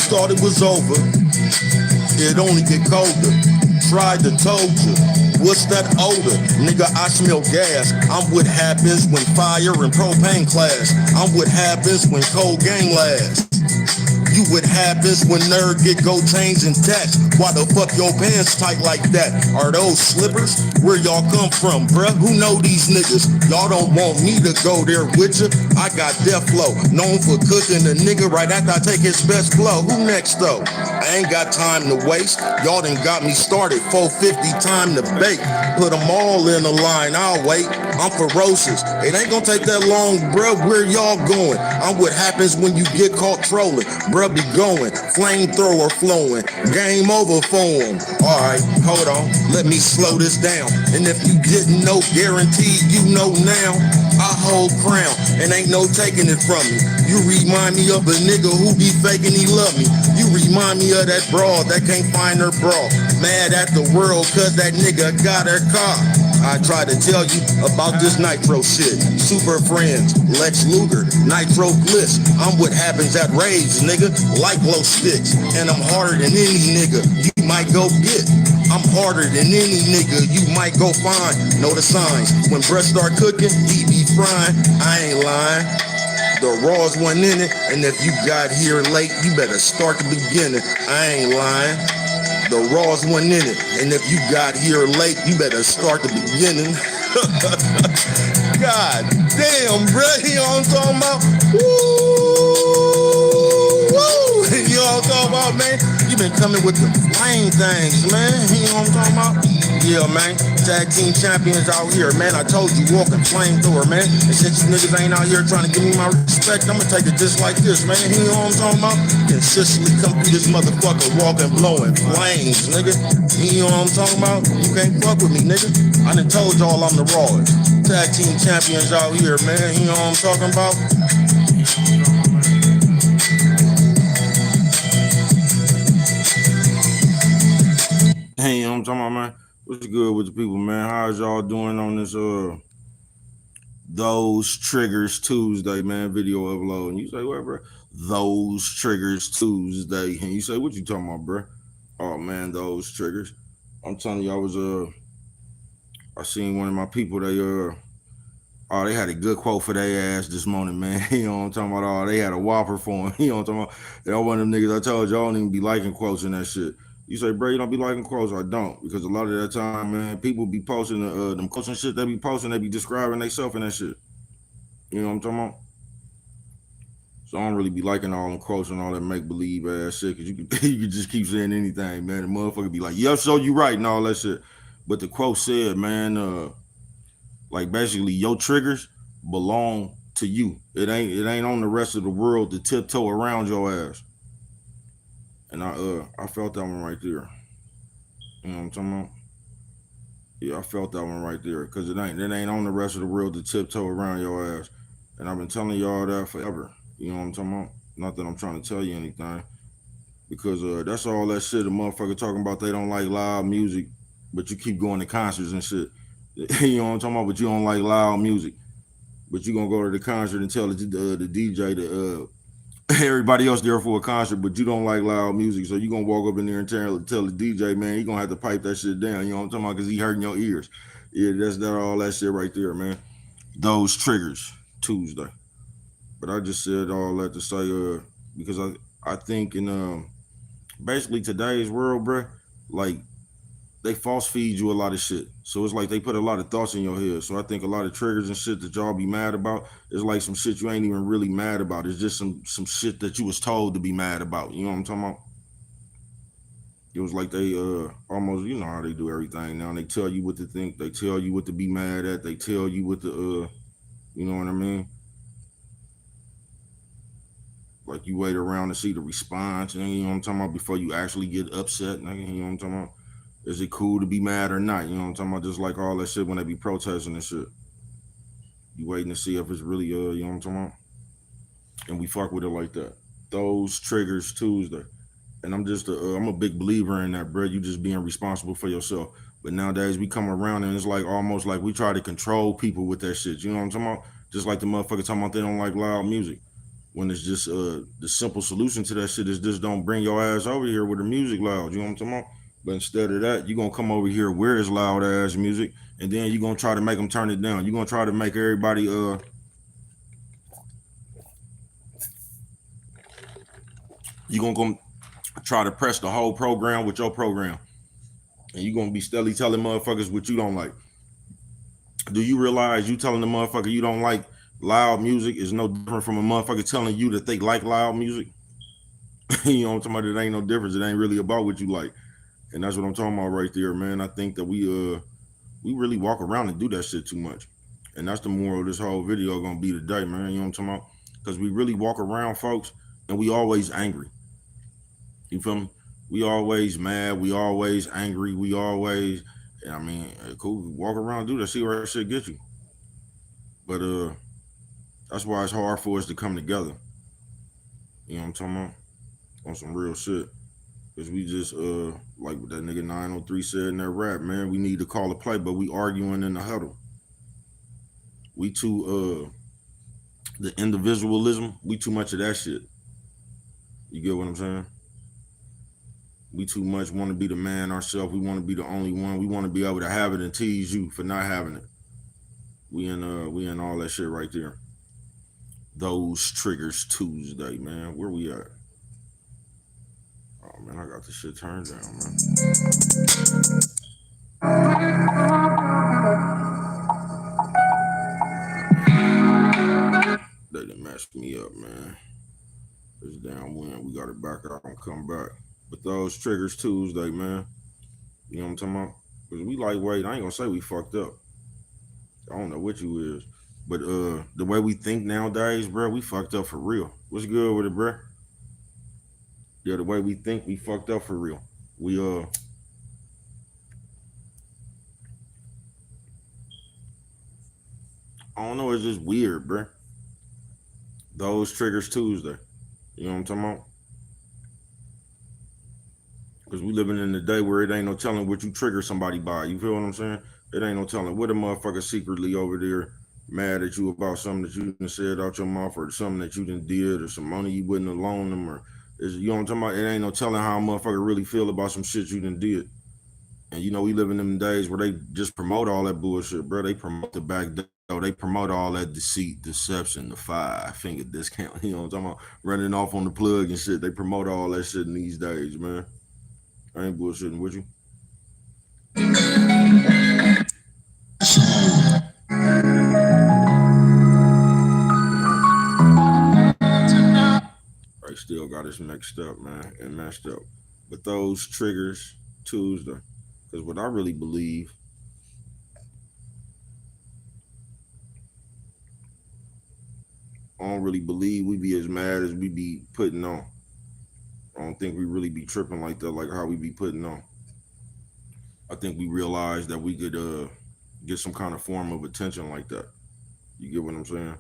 thought it was over, it only get colder. Tried to told you, what's that odor? Nigga, I smell gas. I'm what happens when fire and propane clash. I'm what happens when cold game lasts. You what happens when nerd get gold chains and tats. Why the fuck your pants tight like that? Are those slippers? Where y'all come from, bruh? Who know these niggas? Y'all don't want me to go there with ya. I got death flow, known for cooking a nigga right after I take his best blow. Who next though? I ain't got time to waste. Y'all done got me started, 450 time to bake. Put them all in a line, I'll wait. I'm ferocious. It ain't gonna take that long, bruh. Where y'all going? I'm what happens when you get caught trolling. Bruh be going, flamethrower flowing, game over for him. Alright, hold on, let me slow this down. And if you didn't know, guaranteed you know now. I hold crown, and ain't no taking it from me. You remind me of a nigga who be faking he love me. You remind me of that broad that can't find her bra. Mad at the world cause that nigga got her car. I try to tell you about this nitro shit. Super friends, Lex Luger, nitro bliss. I'm what happens at raves, nigga, like glow sticks. And I'm harder than any nigga you might go get. I'm harder than any nigga you might go find. Know the signs. When breath start cooking, he be frying. I ain't lying. The raw's one in it, and if you got here late, you better start the beginning. I ain't lying. The raw's one in it, and if you got here late, you better start the beginning. God damn, bro, you know what I'm talking about? Woo, woo, you know what I'm talking about, man? You been coming with the flame things, man. You know what I'm talking about? Yeah, man. Tag team champions out here, man. I told you, walking flamethrower, man. And since you niggas ain't out here trying to give me my respect, I'm gonna take it just like this, man. You know what I'm talking about? Consistently come through this motherfucker walking, blowing flames, nigga. You know what I'm talking about? You can't fuck with me, nigga. I done told y'all I'm the rawest. Tag team champions out here, man. You know what I'm talking about? Hey, you know what I'm talking about, man? What's good with the people, man? How's y'all doing on this Those Triggers Tuesday, man? Video upload. And you say, what, bro? Those Triggers Tuesday. And you say, what you talking about, bro? Oh man, those triggers. I'm telling you, I seen one of my people, they had a good quote for their ass this morning, man. You know what I'm talking about? Oh, they had a whopper for him. You know what I'm talking about? They're one of them niggas I told you, I don't even be liking quotes and that shit. You say, bro, you don't be liking quotes? I don't, because a lot of that time, man, people be posting them quotes and shit they be posting, they be describing themselves and that shit. You know what I'm talking about? So I don't really be liking all them quotes and all that make-believe ass shit, because you can just keep saying anything, man. The motherfucker be like, yeah, so you right and all that shit. But the quote said, man, like basically your triggers belong to you. It ain't on the rest of the world to tiptoe around your ass. And I felt that one right there. You know what I'm talking about? Yeah, I felt that one right there. Cause it ain't on the rest of the world to tiptoe around your ass. And I've been telling y'all that forever. You know what I'm talking about? Not that I'm trying to tell you anything. Because that's all that shit a motherfucker talking about. They don't like loud music, but you keep going to concerts and shit. You know what I'm talking about? But you don't like loud music. But you gonna go to the concert and tell the DJ to everybody else there for a concert, but you don't like loud music, so you gonna walk up in there and tell the DJ, man, he gonna have to pipe that shit down. You know what I'm talking about? Because he hurting your ears. Yeah, that's all that shit right there, man. Those Triggers Tuesday. But I just said all that to say, because I think in basically today's world, bro, like they false feed you a lot of shit. So it's like they put a lot of thoughts in your head. So I think a lot of triggers and shit that y'all be mad about is like some shit you ain't even really mad about. It's just some shit that you was told to be mad about. You know what I'm talking about? It was like they almost, you know how they do everything now. They tell you what to think. They tell you what to be mad at. They tell you what to, you know what I mean? Like you wait around to see the response, and you know what I'm talking about, before you actually get upset. You know what I'm talking about? Is it cool to be mad or not? You know what I'm talking about? Just like all that shit when they be protesting and shit. You waiting to see if it's really, you know what I'm talking about? And we fuck with it like that. Those Triggers Tuesday. And I'm just, I'm a big believer in that, bro. You just being responsible for yourself. But nowadays we come around and it's like almost like we try to control people with that shit. You know what I'm talking about? Just like the motherfucker talking about they don't like loud music. when it's just the simple solution to that shit is just don't bring your ass over here with the music loud. You know what I'm talking about? But instead of that, you're gonna come over here where it's loud ass music, and then you're gonna try to make them turn it down. You're gonna try to make everybody you're gonna go try to press the whole program with your program. And you're gonna be steadily telling motherfuckers what you don't like. Do you realize you telling the motherfucker you don't like loud music is no different from a motherfucker telling you that they like loud music? You know what I'm talking about? It ain't no difference. It ain't really about what you like. And that's what I'm talking about right there, man. I think that we really walk around and do that shit too much. And that's the moral of this whole video gonna be today, man. You know what I'm talking about? Because we really walk around, folks, and we always angry. You feel me? We always mad. We always angry. We always, I mean, cool. Walk around, do that. See where that shit gets you. But that's why it's hard for us to come together. You know what I'm talking about? On some real shit. Because we just, like what that nigga 903 said in that rap, man, we need to call a play, but we arguing in the huddle. We too, the individualism, we too much of that shit. You get what I'm saying? We too much want to be the man ourselves. We want to be the only one. We want to be able to have it and tease you for not having it. We in all that shit right there. Those Triggers Tuesday, man. Where we at? Oh man, I got this shit turned down, man. They done messed me up, man. This damn win. We got it back out and come back. But those Triggers Tuesday, man. You know what I'm talking about? Because we lightweight. I ain't gonna say we fucked up. I don't know what you is. But the way we think nowadays, bro, we fucked up for real. What's good with it, bro? Yeah, the way we think, we fucked up for real. We I don't know, it's just weird, bro. Those Triggers Tuesday. You know what I'm talking about? Because we living in the day where it ain't no telling what you trigger somebody by. You feel what I'm saying? It ain't no telling what a motherfucker secretly over there mad at you about something that you done said out your mouth, or something that you done did, or some money you wouldn't have loaned them, or you know what I'm talking about? It ain't no telling how a motherfucker really feel about some shit you done did. And you know, we live in them days where they just promote all that bullshit, bro. They promote the back door. They promote all that deceit, deception, the 5-finger discount. You know what I'm talking about? Running off on the plug and shit. They promote all that shit in these days, man. I ain't bullshitting with you. I still got us mixed up, man, and messed up. But those Triggers Tuesday, because what I really believe, I don't really believe we be as mad as we be putting on. I don't think we really be tripping like that, like how we be putting on. I think we realize that we could get some kind of form of attention like that. You get what I'm saying?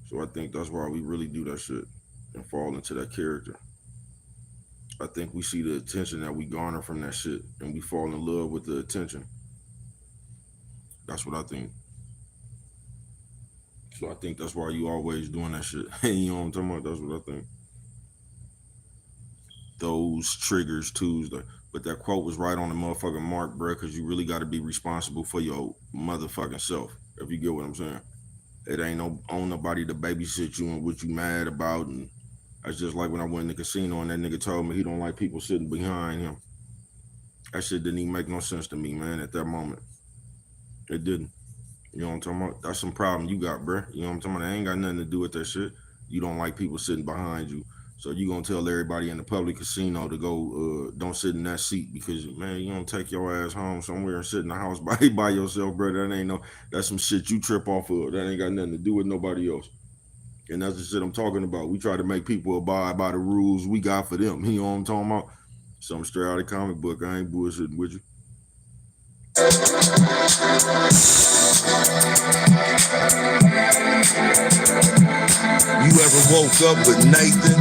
So I think that's why we really do that shit and fall into that character. I think we see the attention that we garner from that shit, and we fall in love with the attention. That's what I think. So I think that's why you always doing that shit. You know what I'm talking about? That's what I think. Those Triggers Tuesday. But that quote was right on the motherfucking mark, bro, because you really got to be responsible for your motherfucking self, if you get what I'm saying. It ain't on nobody to babysit you and what you mad about. And that's just like when I went in the casino and that nigga told me he don't like people sitting behind him. That shit didn't even make no sense to me, man, at that moment. It didn't. You know what I'm talking about? That's some problem you got, bro. You know what I'm talking about? It ain't got nothing to do with that shit. You don't like people sitting behind you. So you gonna tell everybody in the public casino to go don't sit in that seat because, man, you don't take your ass home somewhere and sit in the house by yourself, bro. That's some shit you trip off of. That ain't got nothing to do with nobody else. And that's the shit I'm talking about. We try to make people abide by the rules we got for them. You know what I'm talking about? Something straight out of the comic book. I ain't bullshitting with you. You ever woke up with Nathan,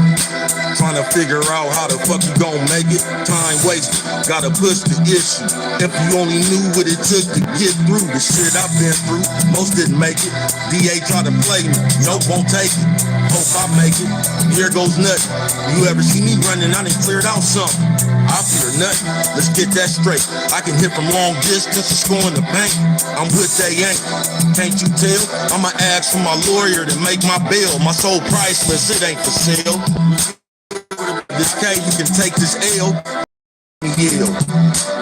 trying to figure out how the fuck you gon' make it? Time wasted, gotta push the issue. If you only knew what it took to get through the shit I've been through, most didn't make it. DA tried to play me, nope, won't take it. Hope I make it, here goes nothing. You ever see me running, I done cleared out something. I fear nothing, let's get that straight. I can hit from long distance and score in the bank. I'm what they ain't, can't you tell? I'ma ask for my lawyer to make my bill. My soul priceless, it ain't for sale. This K, you can take this L. Yeah.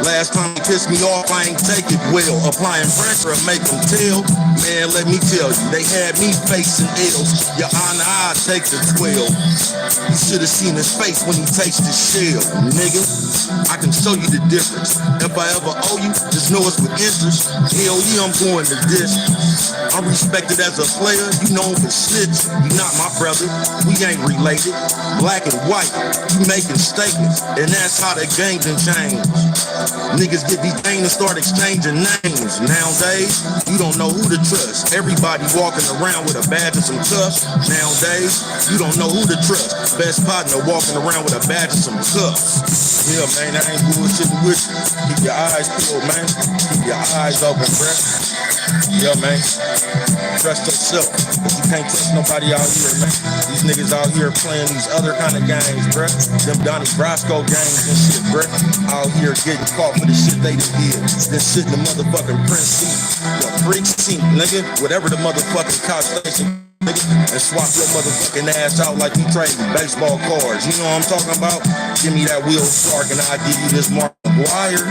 Last time he pissed me off, I ain't take it well. Applying pressure, make them tell. Man, let me tell you, they had me facing L's. Your honor, I take the 12. You should have seen his face when he tasted shell, nigga. I can show you the difference. If I ever owe you, just know it's with interest. Hell yeah, I'm going to distance. I'm respected as a player, you known for snitch. You not my brother, we ain't related. Black and white, you making statements, and that's how the game can change. Niggas get detained and start exchanging names. Nowadays, you don't know who to trust. Everybody walking around with a badge and some cuffs. Nowadays, you don't know who to trust. Best partner walking around with a badge and some cuffs. Yeah, man, I ain't bullshitting with you. Keep your eyes peeled, man. Keep your eyes open, bruh. Yeah, man. Trust yourself, cause you can't trust nobody out here, man. These niggas out here playing these other kind of games, bruh. Them Donnie Brasco games and shit, bruh. Out here getting caught for the shit they did. Then sit in the motherfucking Prince seat, the freak seat, nigga. Whatever the motherfucking couch station, nigga. And swap your motherfucking ass out like you trading baseball cards. You know what I'm talking about? Give me that Will Stark and I'll give you this Mark McGwire.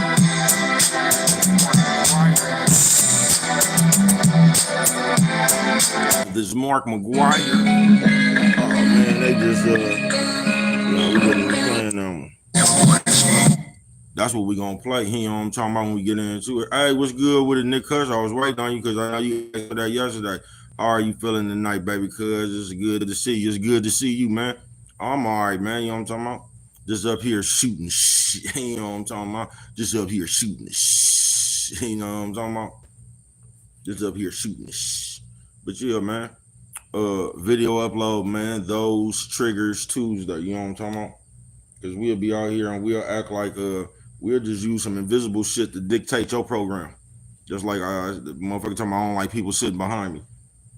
This Mark McGwire. Oh man, they just we gonna be playing them. That's what we gonna play. You know what I'm talking about when we get into it. Hey, what's good with it, Nick Cuz? I was waiting on you because I know you asked for that yesterday. How are you feeling tonight, baby? Cuz it's good to see you. It's good to see you, man. I'm all right, man. You know what I'm talking about? Just up here shooting shit. You know what I'm talking about? Just up here shooting shit. You know what I'm talking about? Just up here shooting shit. But yeah, man. Video upload, man. Those triggers Tuesday. You know what I'm talking about? Because we'll be out here and we'll act like we'll just use some invisible shit to dictate your program. Just like the motherfucker talking about I don't like people sitting behind me.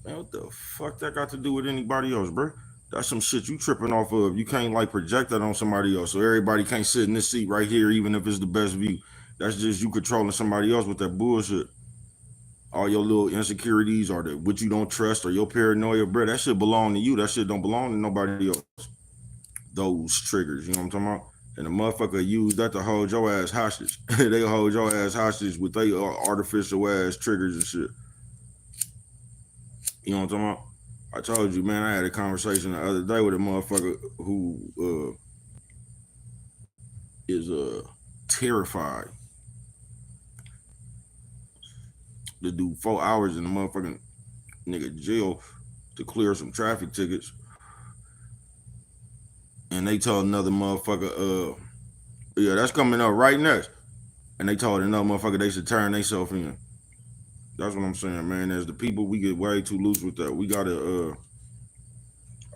Man, what the fuck that got to do with anybody else, bro? That's some shit you tripping off of. You can't like project that on somebody else. So everybody can't sit in this seat right here, even if it's the best view. That's just you controlling somebody else with that bullshit. All your little insecurities or what you don't trust or your paranoia, bro, that shit belong to you. That shit don't belong to nobody else. Those triggers, you know what I'm talking about? And the motherfucker use that to hold your ass hostage. They hold your ass hostage with they artificial ass triggers and shit. You know what I'm talking about? I told you, man, I had a conversation the other day with a motherfucker who is terrified to do 4 hours in the motherfucking nigga jail to clear some traffic tickets. And they told another motherfucker, yeah, that's coming up right next. And they told another motherfucker they should turn themselves in. That's what I'm saying, man. As the people, we get way too loose with that. We gotta,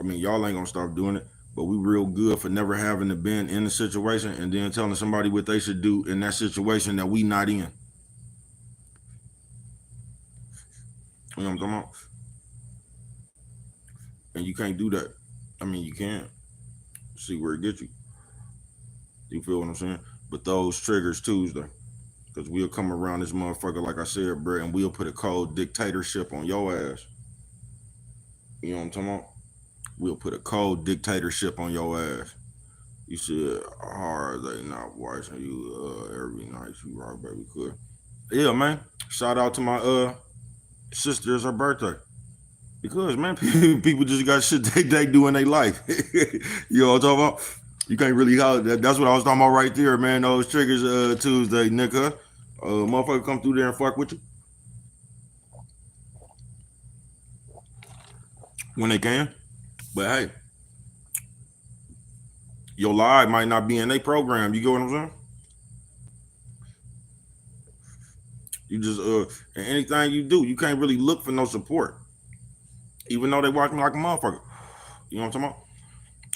I mean, y'all ain't gonna stop doing it, but we real good for never having to been in the situation and then telling somebody what they should do in that situation that we not in. You know what I'm talking about? And you can't do that. I mean, you can't. See where it gets you. You feel what I'm saying? But those triggers Tuesday. Because we'll come around this motherfucker, like I said, bro, and we'll put a cold dictatorship on your ass. You know what I'm talking about? We'll put a cold dictatorship on your ass. You said, how are they not watching you every night? You right, baby, good. Yeah, man. Shout out to my sister. It's her birthday. Because, man, people just got shit they do in their life. You know what I'm talking about? You can't really, that's what I was talking about right there, man. Those triggers Tuesday, nigga. Motherfucker come through there and fuck with you when they can. But hey, your lie might not be in their program. You get what I'm saying? You just and anything you do, you can't really look for no support. even though they watch me like a motherfucker. You know what I'm talking about?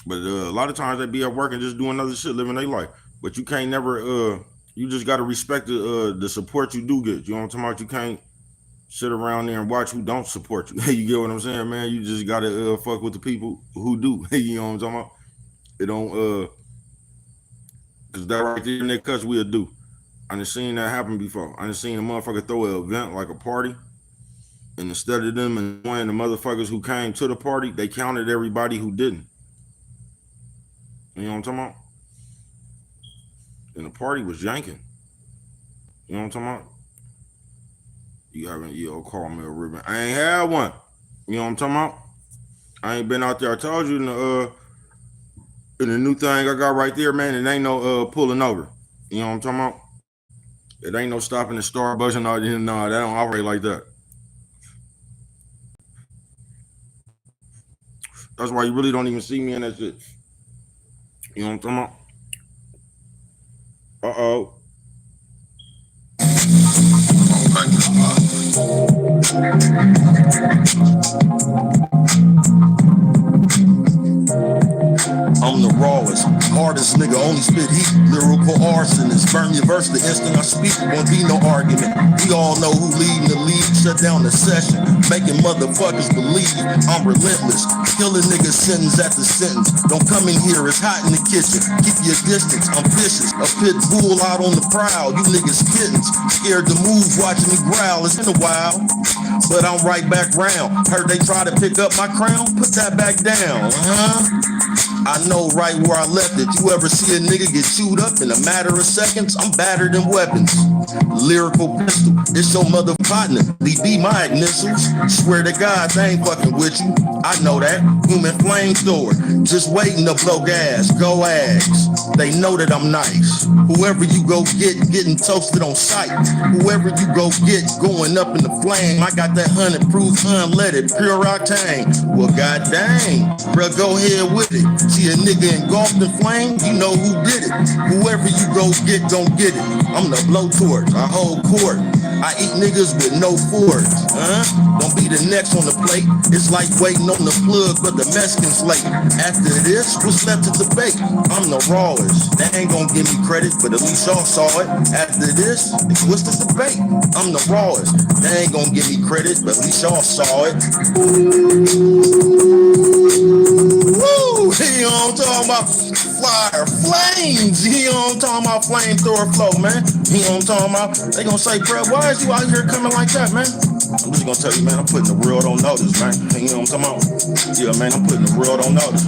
But a lot of times they be at work and just doing other shit, living their life. But you can't never. You just gotta respect the support you do get. You know what I'm talking about? You can't sit around there and watch who don't support you. You get what I'm saying, man? You just gotta fuck with the people who do. You know what I'm talking about? It don't cause that right there, Nick Cuts we'll do. I done seen that happen before. I done seen a motherfucker throw an event like a party, and instead of them enjoying the motherfuckers who came to the party, they counted everybody who didn't. You know what I'm talking about? And the party was yanking. You know what I'm talking about? You haven't, call me a ribbon. I ain't had one. You know what I'm talking about? I ain't been out there. I told you in the new thing I got right there, man, it ain't no pulling over. You know what I'm talking about? It ain't no stopping the star buzzing. No, that don't operate like that. That's why you really don't even see me in that shit. You know what I'm talking about? Uh-oh. I'm the rawest, hardest nigga, only spit heat, lyrical arsonist. Burn your verse the instant I speak, won't be no argument. We all know who leading the lead, shut down the session, making motherfuckers believe I'm relentless. Killing niggas sentence after sentence. Don't come in here, it's hot in the kitchen. Keep your distance, I'm vicious. A pit bull out on the prowl, you niggas kittens. Scared to move, watching me growl, it's been a while. But I'm right back round. Heard they try to pick up my crown, put that back down, I know right where I left it. You ever see a nigga get chewed up in a matter of seconds? I'm battered in weapons. Lyrical pistol, it's your mother partner. These be my initials. Swear to God, they ain't fucking with you. I know that. Human flamethrower, just waiting to blow gas. Go ags. They know that I'm nice. Whoever you go get, getting toasted on sight. Whoever you go get, going up in the flame. I got that 100 proof, unleaded, pure octane. Well, god dang, bro, go ahead with it. See a nigga engulfed in flame, you know who did it. Whoever you go get, gon' get it. I'm the blowtorch, I hold court. I eat niggas with no fork, Don't be the next on the plate. It's like waiting on the plug, but the Mexicans late. After this, what's left to debate? I'm the rawest. They ain't gon' give me credit, but at least y'all saw it. After this, what's the debate? I'm the rawest. They ain't gon' give me credit, but at least y'all saw it. Woo! You know what I'm talking about? Fire, flames. You know what I'm talking about? Flamethrower flow, man. You know what I'm talking about? They gonna say, bro, why is you out here coming like that, man? I'm just gonna tell you, man, I'm putting the world on notice, man. You know what I'm talking about? Yeah, man, I'm putting the world on notice.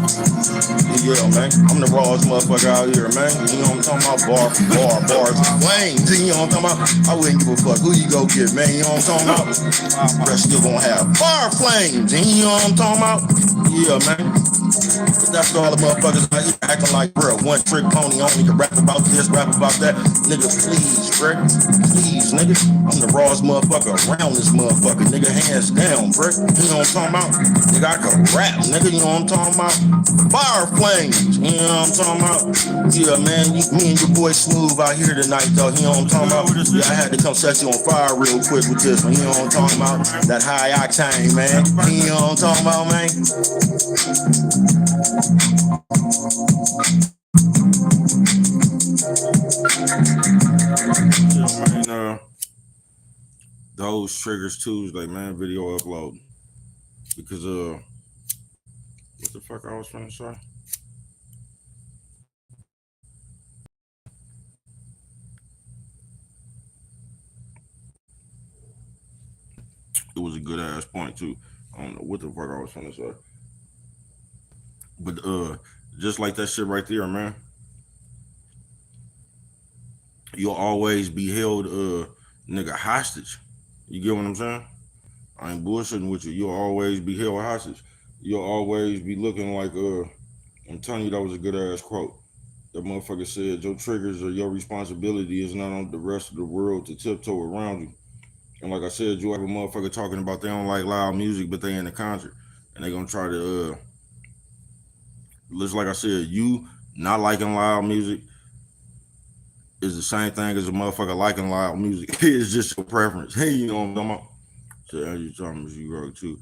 Yeah, man, I'm the rawest motherfucker out here, man. You know what I'm talking about? Bars, flames. You know what I'm talking about? I wouldn't give a fuck who you go get, man. You know what I'm talking about? Bro, still gonna have fire flames. You know what I'm talking about? Yeah, man. That's all the motherfuckers out here acting like, bro, one trick pony only can rap about this, rap about that. Nigga, please, bro. Please, nigga. I'm the rawest motherfucker around this motherfucker, nigga, hands down, bro. You know what I'm talking about? Nigga, I can rap, nigga, you know what I'm talking about? Fire flames, you know what I'm talking about? Yeah, man, me and your boy Smooth out here tonight, though, you know what I'm talking about? Yeah, I had to come set you on fire real quick with this one, you know what I'm talking about? That high octane, man. You know what I'm talking about, man? Yeah, man, those triggers Tuesday, man, video upload. Because what the fuck I was trying to say? It was a good ass point too. I don't know what the fuck I was trying to say. But just like that shit right there, man. You'll always be held nigga hostage. You get what I'm saying? I ain't bullshitting with you. You'll always be held hostage. You'll always be looking like I'm telling you, that was a good ass quote. That motherfucker said your triggers or your responsibility is not on the rest of the world to tiptoe around you. And like I said, you have a motherfucker talking about they don't like loud music, but they in the concert. And they gonna try to just like I said, you not liking loud music is the same thing as a motherfucker liking loud music. It's just your preference. Hey, you know what I'm talking about? So as you talking about, you wrote too.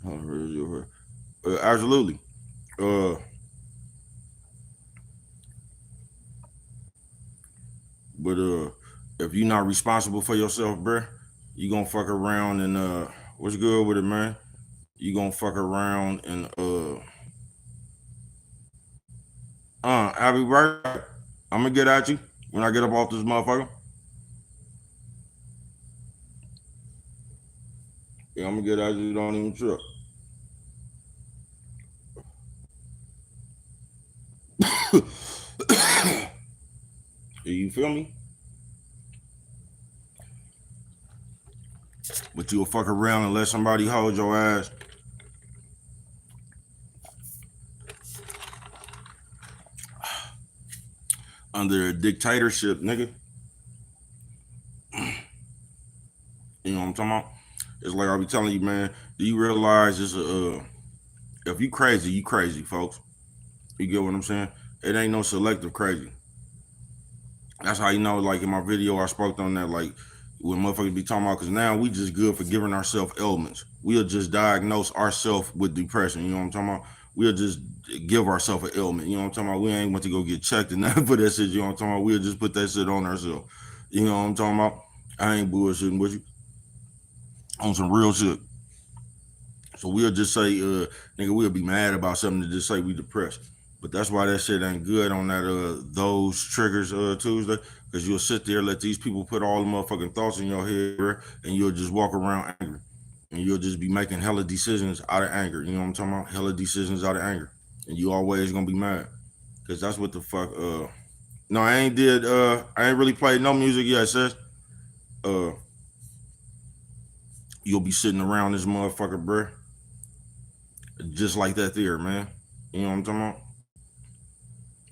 Absolutely. Uh, but if you're not responsible for yourself, bruh, you gonna fuck around and what's good with it, man? You gonna fuck around and I'll be right back. I'm gonna get at you when I get up off this motherfucker. Yeah, I'm gonna get at you. Don't even trip. You feel me? But you'll fuck around and let somebody hold your ass under a dictatorship, nigga. You know what I'm talking about? It's like I be telling you, man. Do you realize it's if you crazy, folks. You get what I'm saying? It ain't no selective crazy. That's how you know, like in my video, I spoke on that, like when motherfuckers be talking about, because now we just good for giving ourselves ailments. We'll just diagnose ourselves with depression. You know what I'm talking about? We'll just give ourselves an ailment. You know what I'm talking about? We ain't want to go get checked and nothing for that shit. You know what I'm talking about? We'll just put that shit on ourselves. You know what I'm talking about? I ain't bullshitting with you on some real shit. So we'll just say, nigga, we'll be mad about something to just say we depressed. But that's why that shit ain't good on that those triggers Tuesday, because you'll sit there, let these people put all the motherfucking thoughts in your head, bro, and you'll just walk around angry. And you'll just be making hella decisions out of anger. You know what I'm talking about? Hella decisions out of anger. And you always gonna be mad. Cause that's what the fuck no, I ain't really played no music yet, sis. Uh you'll be sitting around this motherfucker, bro. Just like that there, man. You know what I'm talking about?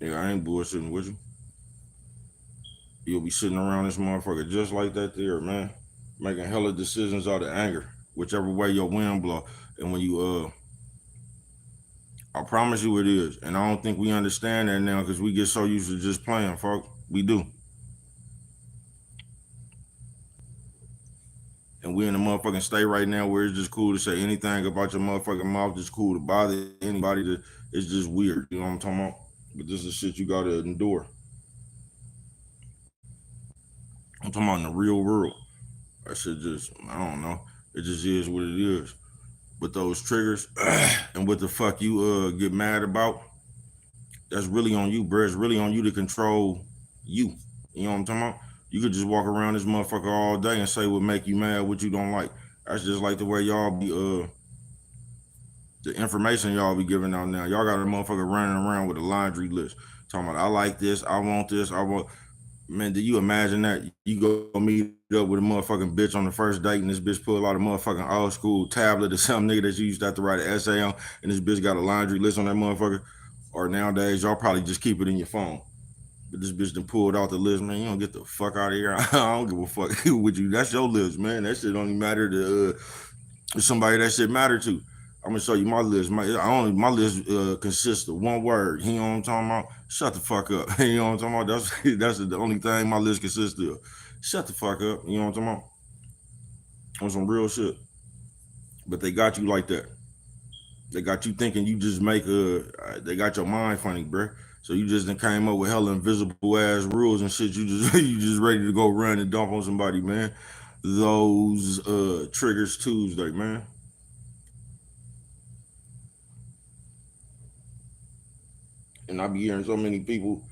Yeah, I ain't bullshitting with you. You'll be sitting around this motherfucker just like that there, man. Making hella decisions out of anger, whichever way your wind blow. And when you I promise you it is. And I don't think we understand that now because we get so used to just playing, folks. We do. And we in the motherfucking state right now where it's just cool to say anything about your motherfucking mouth. It's cool to bother anybody. It's just weird. You know what I'm talking about? But this is shit you gotta endure. I'm talking about in the real world. That shit just, I don't know. It just is what it is. But those triggers and what the fuck you get mad about, that's really on you, bro. It's really on you to control you. You know what I'm talking about? You could just walk around this motherfucker all day and say what make you mad, what you don't like. That's just like the way y'all be the information y'all be giving out now. Y'all got a motherfucker running around with a laundry list. Talking about I like this, I want this, I want. Man, do you imagine that you go meet up with a motherfucking bitch on the first date and this bitch pull out a motherfucking old school tablet or some nigga that you used to have to write an essay on and this bitch got a laundry list on that motherfucker? Or nowadays, y'all probably just keep it in your phone. But this bitch done pulled out the list, man. You don't get the fuck out of here. I don't give a fuck with you. That's your list, man. That shit don't even matter to somebody that shit matter to. I'm gonna show you my list. My list consists of one word. You know what I'm talking about? Shut the fuck up. You know what I'm talking about? That's the only thing my list consists of. Shut the fuck up. You know what I'm talking about? On some real shit. But they got you like that. They got you thinking you just make they got your mind funny, bro. So you just done came up with hella invisible ass rules and shit. You just you just ready to go run and dump on somebody, man. Those triggers Tuesday, man. And I be hearing so many people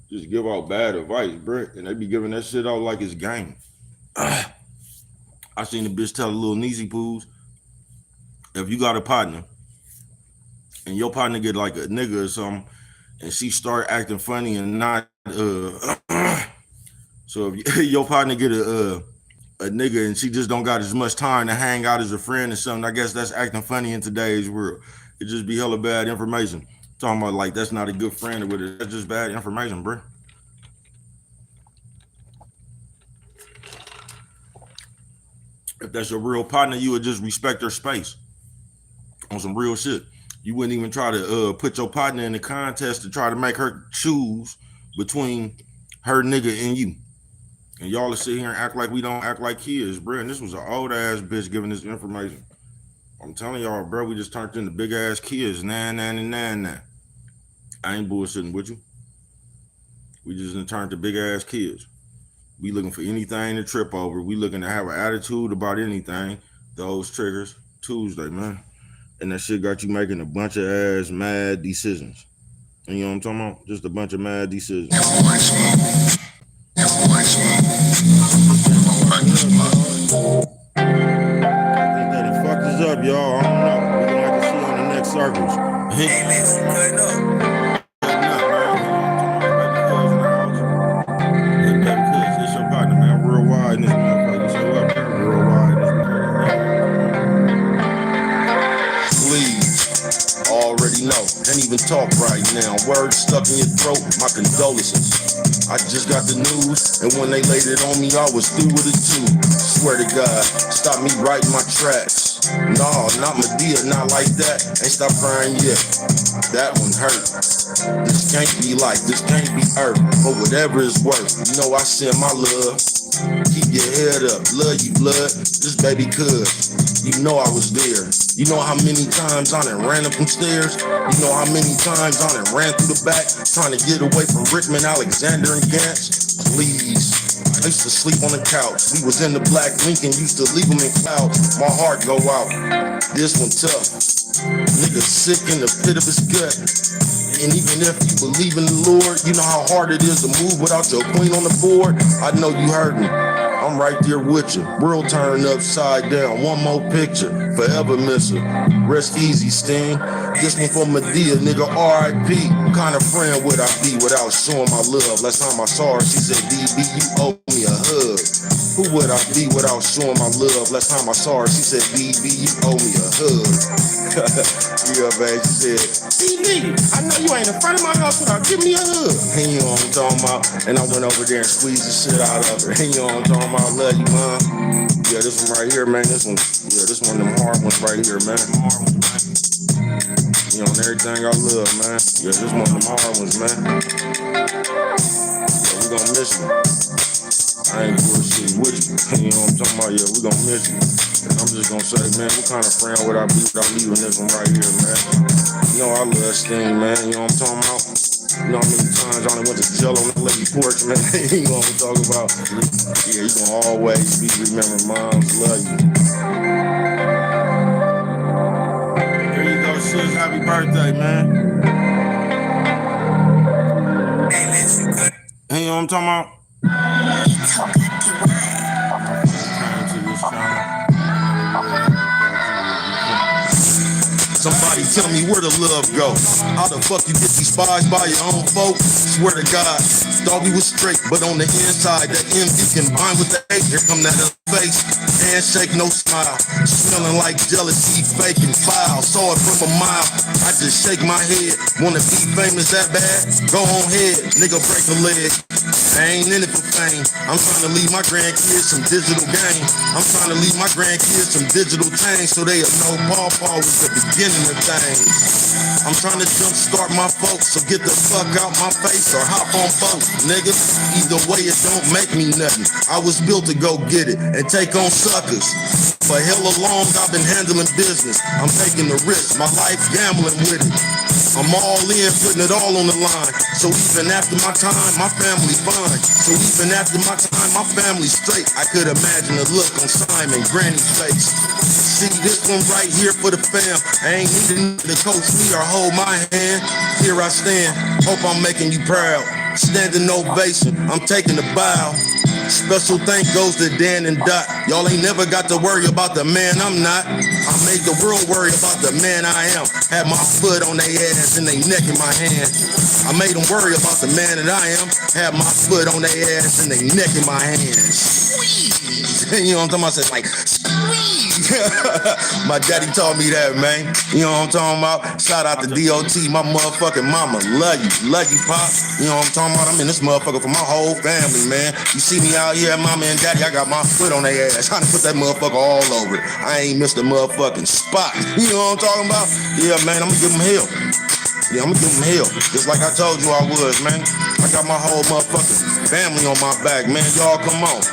just give out bad advice, bro. And they be giving that shit out like it's game. I seen the bitch tell a little Neezy Poos, if you got a partner and your partner get like a nigga or something, and she start acting funny and not so if your partner get a nigga and she just don't got as much time to hang out as a friend or something, I guess that's acting funny in today's world. It just be hella bad information. Talking about like that's not a good friend or whatever. That's just bad information, bro. If that's your real partner, you would just respect her space on some real shit. You wouldn't even try to put your partner in the contest to try to make her choose between her nigga and you. And y'all will sit here and act like we don't act like kids, bro. And this was an old ass bitch giving this information. I'm telling y'all, bro, we just turned into big ass kids. 999 now. I ain't bullshitting with you. We just turned to big ass kids. We looking for anything to trip over. We looking to have an attitude about anything. Those triggers Tuesday, man. And that shit got you making a bunch of ass mad decisions. And you know what I'm talking about? Just a bunch of mad decisions. I think that it fucked us up, y'all. I don't know. We're gonna have to see on the next circles. Hey, listen, cutting up. Worldwide in this motherfucker. You say what, man? Worldwide in this motherfucker. Please, already know. Can't even talk right now. Words stuck in your throat, my condolences. I just got the news, and when they laid it on me, I was through with it too. Swear to God, stop me right in my tracks. No, not Medea, not like that. Ain't stop crying yet. That one hurt. This can't be life, this can't be earth. But whatever it's worth, you know I send my love. Keep your head up, love you blood. This baby could. You know I was there. You know how many times I done ran up them stairs. You know how many times I done ran through the back, trying to get away from Rickman, Alexander, and Gantz. Please. I used to sleep on the couch. We was in the black Lincoln, used to leave them in clouds. My heart go out. This one tough. Nigga sick in the pit of his gut. And even if you believe in the Lord, you know how hard it is to move without your queen on the board. I know you heard me. I'm right there with you. World turned upside down. One more picture. Forever miss her. Rest easy, Sting. This one for Medea, nigga, R.I.P. What kind of friend would I be without showing my love? Last time I saw her, she said, DB, you owe me a hug. Who would I be without showing my love? Last time I saw her, she said, DB, you owe me a hug. Yeah, man, she said, DB, I know you ain't in front of my house without giving me a hug. And you know what I'm talking about? And I went over there and squeezed the shit out of her. And you know what I'm talking about? I love you, man. Yeah, this one right here, man. This one of them hard ones right here, man. You know, and everything I love, man. Yeah, this one of them hard ones, man. Yeah, we gonna miss you. I ain't bullshitting with you. You know what I'm talking about? Yeah, we gonna miss you. And I'm just gonna say, man, what kind of friend would I be without leaving this one right here, man? You know I love Sting, man. You know what I'm talking about? You know how many times I done went to jail on that lady porch, man. You know what I'm talking about? Yeah, you gonna always be remembered, moms. Love you. There you go, sis. Happy birthday, man. Hey, listen, cut. Hey, you know what I'm talking about? Somebody tell me where the love go. How the fuck you get despised by your own folk? Swear to God, thought we was straight, but on the inside, that envy combined with the hate. Here come that other face, handshake, no smile, smelling like jealousy, fake and foul. Saw it from a mile. I just shake my head. Wanna be famous that bad? Go on head, nigga, break a leg. I ain't in it for fame. I'm trying to leave my grandkids some digital game. I'm trying to leave my grandkids some digital change so they'll know Paw was the beginning of things. I'm trying to jumpstart my folks, so get the fuck out my face or hop on boat, nigga. Either way, it don't make me nothing. I was built to go get it and take on suckers. For hella long, I've been handling business. I'm taking the risk, my life gambling with it. I'm all in, putting it all on the line. So even after my time, my family fine. So even after my time, my family straight. I could imagine the look on Simon Granny's face. See this one right here for the fam. I ain't needing to coach me or hold my hand. Here I stand, hope I'm making you proud. Standing ovation, I'm taking a bow. Special thank goes to Dan and Dot. Y'all ain't never got to worry about the man I'm not. I made the world worry about the man I am. Had my foot on their ass and they neck in my hand. I made them worry about the man that I am. Had my foot on their ass and they neck in my hands. Squeeze. You know what I'm talking about? It's like, squeeze. My daddy taught me that, man. You know what I'm talking about? Shout out to DOT, my motherfucking mama. Love you, Pop. You know what I'm talking about? I'm in this motherfucker for my whole family, man. You see me out here, mama and daddy, I got my foot on their ass, trying to put that motherfucker all over it. I ain't missed a motherfucking spot. You know what I'm talking about? Yeah, man, I'm gonna give them hell. Yeah, I'm gonna give them hell. Just like I told you I was, man. I got my whole motherfucking family on my back, man. Y'all come on.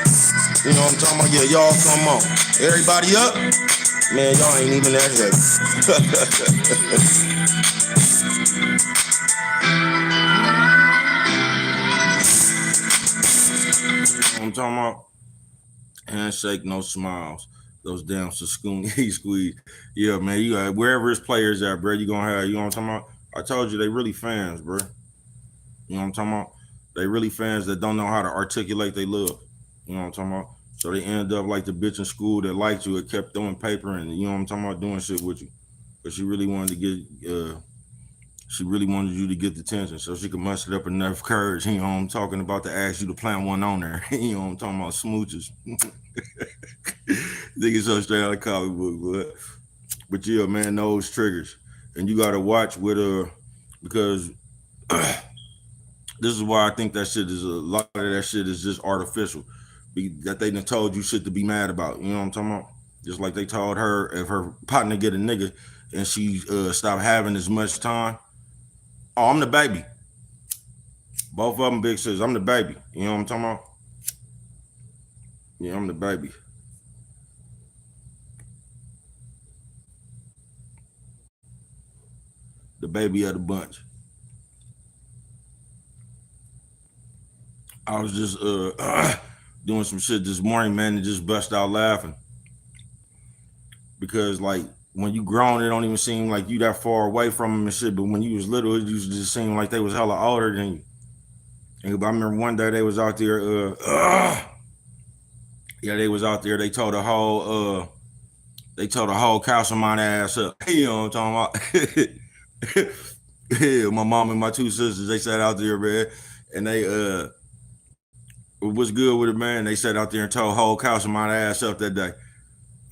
You know what I'm talking about? Yeah, y'all come on. Everybody up? Man, y'all ain't even that heavy. I'm talking about handshake, no smiles. Those damn Sassoon squeeze. Yeah, man, you got wherever his players at, bro, you gonna have, you know what I'm talking about? I told you they really fans, bro. You know what I'm talking about? They really fans that don't know how to articulate they love. You know what I'm talking about? So they end up like the bitch in school that liked you, it kept throwing paper and you know what I'm talking about, doing shit with you. But she really wanted to get she really wanted you to get the attention so she could muster up enough courage, you know what I'm talking about, to ask you to plant one on there. You know what I'm talking about, smooches. Nigga so straight out of comic book, but yeah, man, those triggers. And you gotta watch with because this is why I think that shit is a lot of that shit is just artificial. That they done told you shit to be mad about. You know what I'm talking about? Just like they told her if her partner get a nigga and she stop having as much time. Oh, I'm the baby. Both of them big sisters. I'm the baby. You know what I'm talking about? Yeah, I'm the baby. The baby of the bunch. I was just doing some shit this morning, man, and just bust out laughing. Because like when you grown, it don't even seem like you that far away from them and shit. But when you was little, it used to just seem like they was hella older than you. And I remember one day they was out there, yeah, they was out there. They told the whole Castlemont ass up. You know what I'm talking about? Yeah, my mom and my two sisters, they sat out there, man, and they what's good with it, man? They sat out there and told whole Castlemont ass up that day.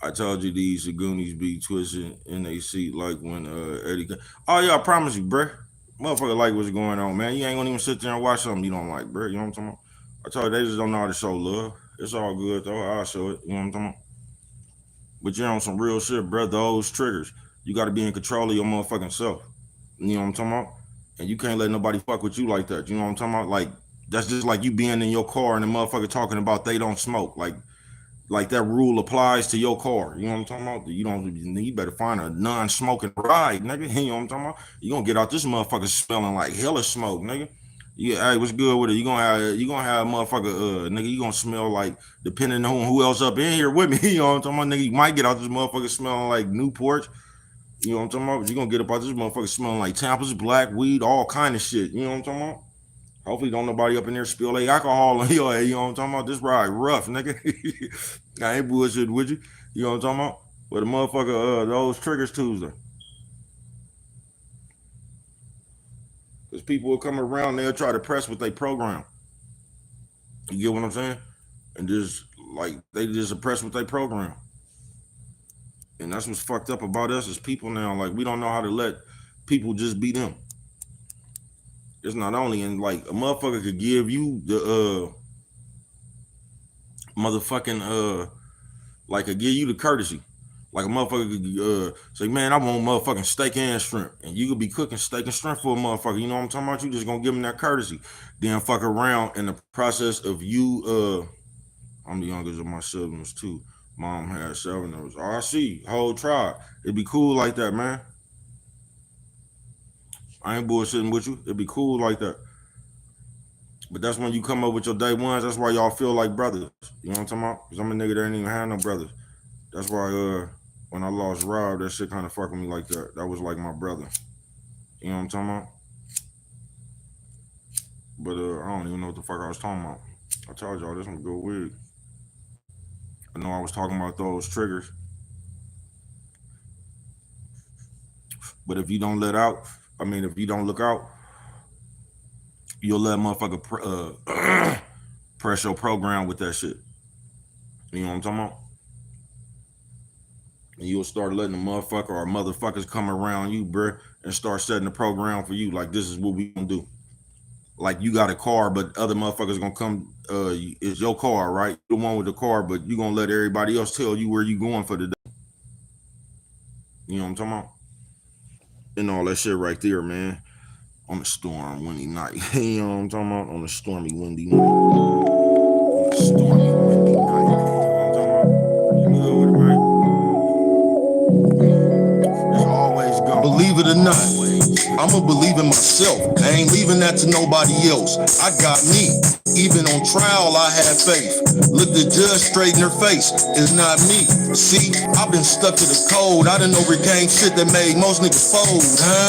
I told you these Goonies be twisting in their seat like when Eddie. Oh yeah, I promise you, bruh. Motherfucker like what's going on, man. You ain't gonna even sit there and watch something you don't like, bruh. You know what I'm talking about? I told you they just don't know how to show love. It's all good though. I'll show it. You know what I'm talking about? But you're on some real shit, bruh. Those triggers. You gotta be in control of your motherfucking self. You know what I'm talking about? And you can't let nobody fuck with you like that. You know what I'm talking about? Like that's just like you being in your car and the motherfucker talking about they don't smoke. Like that rule applies to your car. You know what I'm talking about? You better find a non-smoking ride, nigga. You know what I'm talking about? You gonna get out this motherfucker smelling like hella smoke, nigga. Yeah, hey, what's good with it? You gonna have a motherfucker, nigga, you gonna smell like, depending on who else up in here with me, you know what I'm talking about, nigga, you might get out this motherfucker smelling like Newport, you know what I'm talking about, but you gonna get up out this motherfucker smelling like Tampa's, black weed, all kind of shit, you know what I'm talking about? Hopefully don't nobody up in there spill their alcohol on your head, you know what I'm talking about? This ride rough, nigga. I ain't bullshitting with you, you know what I'm talking about? But the motherfucker, those triggers Tuesday. Because people will come around, they'll try to press with their program. You get what I'm saying? And just like they just oppress with their program. And that's what's fucked up about us as people now. Like we don't know how to let people just be them. It's not only in like a motherfucker could give you the motherfucking like could give you the courtesy. Like a motherfucker could say, man, I want motherfucking steak and shrimp. And you could be cooking steak and shrimp for a motherfucker. You know what I'm talking about? You just gonna give them that courtesy. Then fuck around in the process of you I'm the youngest of my siblings too. Mom had 7 of us. Oh, I see. Whole tribe. It'd be cool like that, man. I ain't bullshitting with you. It'd be cool like that. But that's when you come up with your day ones. That's why y'all feel like brothers. You know what I'm talking about? Because I'm a nigga that ain't even had no brothers. That's why when I lost Rob, that shit kind of fucked with me like that. That was like my brother. You know what I'm talking about? But I don't even know what the fuck I was talking about. I told y'all this one go weird. I know I was talking about those triggers. But if you don't if you don't look out, you'll let motherfucker press your program with that shit. You know what I'm talking about? And you'll start letting the motherfucker or motherfuckers come around you, bruh, and start setting the program for you. Like, this is what we gonna do. Like, you got a car, but other motherfuckers gonna come, it's your car, right? The one with the car, but you gonna let everybody else tell you where you going for the day. You know what I'm talking about? And all that shit right there, man. On a storm, windy night. You know what I'm talking about? On a stormy, windy night. On a stormy, windy night. You know what I'm talking about? You good with it, man? it or not, I'ma believe in myself. I ain't leaving that to nobody else. I got me. Even on trial, I had faith. Look the judge straight in her face. It's not me. See, I've been stuck to the code. I done overcame shit that made most niggas fold, huh?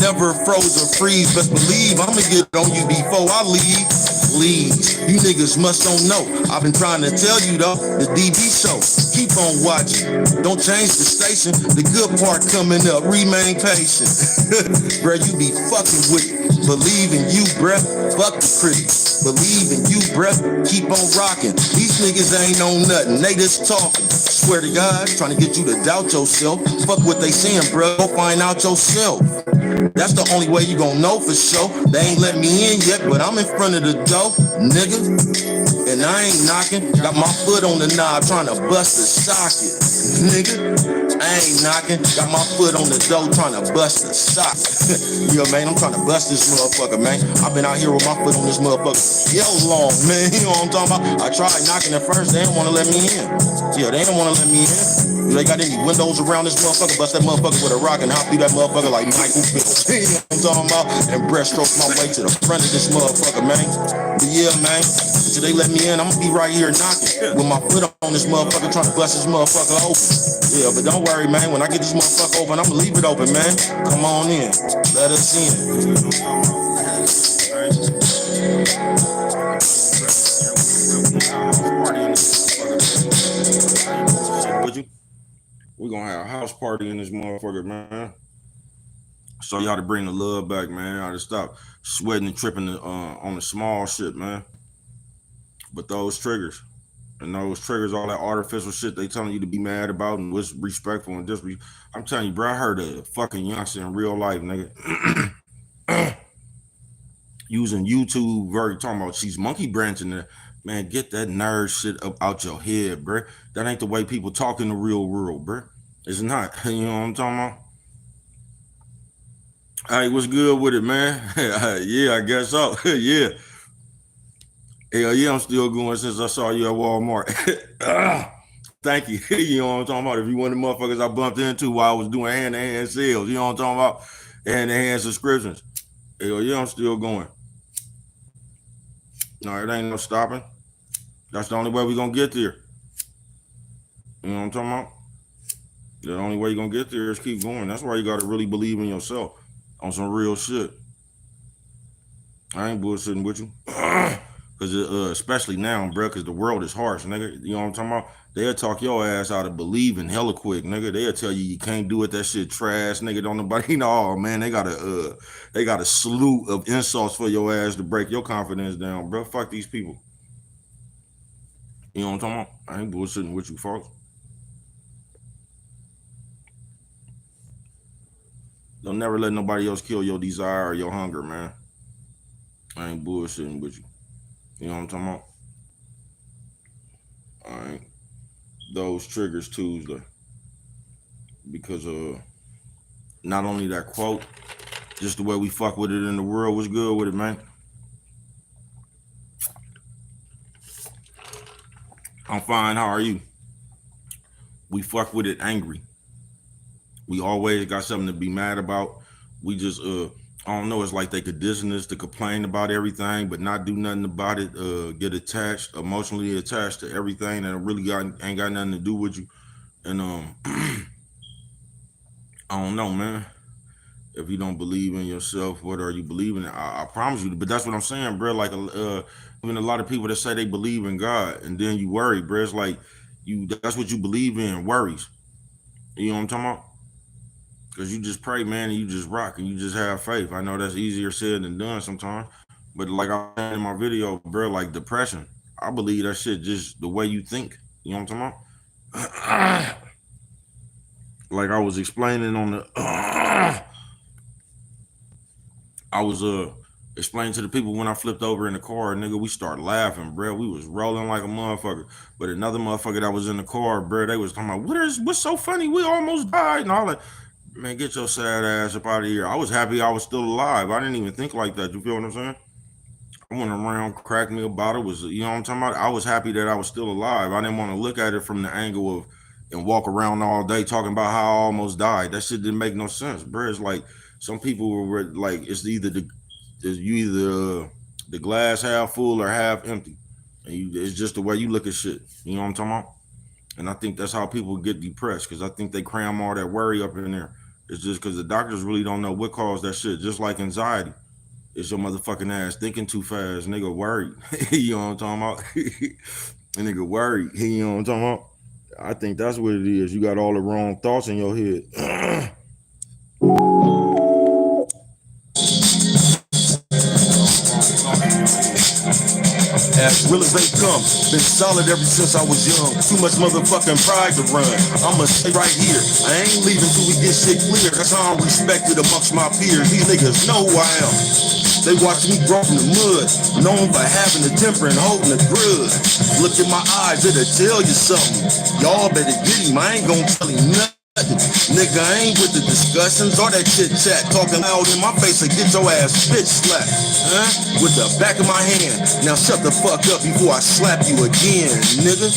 Never froze or freeze. Best believe I'ma get on you before I leave. Please, you niggas must don't know. I've been trying to tell you though, the DB show. Keep on watching. Don't change the station. The good part coming up. Remain patient. Bruh, you be fucking with it. Believe in you, bruh. Fuck the critics. Believe in you, bruh. Keep on rocking. These niggas ain't on nothing. They just talking. Swear to God, trying to get you to doubt yourself. Fuck what they saying, bruh. Go find out yourself. That's the only way you gon' know for sure. They ain't let me in yet, but I'm in front of the door, nigga. And I ain't knocking. Got my foot on the knob trying to bust the socket, nigga. I ain't knocking. Got my foot on the door trying to bust the socket. Yo, man, I'm trying to bust this motherfucker, man. I've been out here with my foot on this motherfucker yo long, man. You know what I'm talking about? I tried knocking at first. They didn't want to let me in. Yeah, they didn't want to let me in. They got any windows around this motherfucker, bust that motherfucker with a rock and hop through that motherfucker like Michael Phelps. You know what I'm talking about? And breaststroke my way to the front of this motherfucker, man. But yeah, man, until they let me in, I'm gonna be right here knocking with my foot on this motherfucker, trying to bust this motherfucker open. Yeah, but don't worry, man. When I get this motherfucker open, I'm gonna leave it open, man. Come on in. Let us in. We're gonna have a house party in this motherfucker, man. So y'all to bring the love back, man. Y'all to stop sweating and tripping on the small shit, man. But those triggers, all that artificial shit they telling you to be mad about and what's respectful and disrespectful. I'm telling you, bro, I heard a fucking youngster in real life, nigga. Using YouTube, talking about she's monkey branching there. Man, get that nerd shit up out your head, bro. That ain't the way people talk in the real world, bro. It's not. You know what I'm talking about? Hey, what's good with it, man? Yeah, I guess so. Yeah. Hell yeah, I'm still going since I saw you at Walmart. Thank you. You know what I'm talking about? If you one of the motherfuckers I bumped into while I was doing hand-to-hand sales, you know what I'm talking about? Hand-to-hand subscriptions. Hell yeah, I'm still going. No, it ain't no stopping. That's the only way we're gonna get there. You know what I'm talking about? The only way you're gonna get there is keep going. That's why you gotta really believe in yourself on some real shit. I ain't bullshitting with you. Cause especially now, bro, cause the world is harsh, nigga. You know what I'm talking about? They'll talk your ass out of believing hella quick, nigga. They'll tell you can't do it, that shit trash, nigga. Don't nobody know, man. They got a slew of insults for your ass to break your confidence down, bro. Fuck these people. You know what I'm talking about? I ain't bullshitting with you, folks. Don't never let nobody else kill your desire or your hunger, man. I ain't bullshitting with you. You know what I'm talking about? All right. Those triggers Tuesday. Because not only that quote, just the way we fuck with it in the world was good with it, man. I'm fine. How are you? We fuck with it angry. We always got something to be mad about. We just I don't know, it's like they condition us to complain about everything but not do nothing about it, get attached, emotionally attached to everything that really ain't got nothing to do with you. And I don't know, man. If you don't believe in yourself, what are you believing in? I promise you, but that's what I'm saying, bro. Like even a lot of people that say they believe in God and then you worry, bro. It's like that's what you believe in, worries. You know what I'm talking about? Because you just pray, man, and you just rock and you just have faith. I know that's easier said than done sometimes. But like I said in my video, bro, like depression, I believe that shit just the way you think. You know what I'm talking about? Like I was explaining on the I was explaining to the people when I flipped over in the car, nigga, we started laughing, bro. We was rolling like a motherfucker. But another motherfucker that was in the car, bro, they was talking about, what's so funny? We almost died and all that. Man, get your sad ass up out of here. I was happy I was still alive. I didn't even think like that. You feel what I'm saying? I went around, cracked me a bottle. You know what I'm talking about? I was happy that I was still alive. I didn't want to look at it from the angle of, and walk around all day talking about how I almost died. That shit didn't make no sense, bro. It's like some people were like, it's either the glass half full or half empty, and it's just the way you look at shit. You know what I'm talking about? And I think that's how people get depressed, because I think they cram all that worry up in there. It's just because the doctors really don't know what caused that shit. Just like anxiety, it's your motherfucking ass thinking too fast, nigga. Worried. You know what I'm talking about? And nigga worried. You know what I'm talking about? I think that's what it is. You got all the wrong thoughts in your head. As real as they come, been solid ever since I was young. Too much motherfucking pride to run. I'ma stay right here. I ain't leaving till we get shit clear. That's how I'm respected amongst my peers. These niggas know who I am. They watch me grow from the mud, known for having a temper and holding a grudge. Look in my eyes, it'll tell you something. Y'all better get him, I ain't gonna tell him nothing. Nigga, I ain't with the discussions or that chit chat. Talking loud in my face and get your ass bitch slapped. Huh? With the back of my hand. Now shut the fuck up before I slap you again, nigga.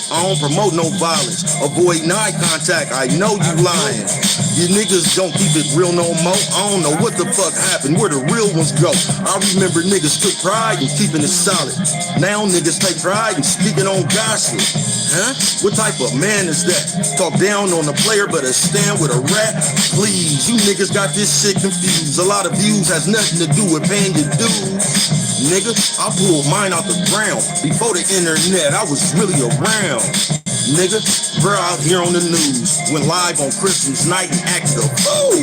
I don't promote no violence. Avoid eye contact, I know you lying. You niggas don't keep it real no more. I don't know what the fuck happened, where the real ones go. I remember niggas took pride in keeping it solid. Now niggas take pride in speaking on gossip. Huh? What type of man is that? Talk down on the player, but a stand with a rat? Please, you niggas got this shit confused. A lot of views has nothing to do with paying your dues. Nigga, I pulled mine out the ground. Before the internet, I was really around. Nigga, bro out here on the news. Went live on Christmas night and acted a fool.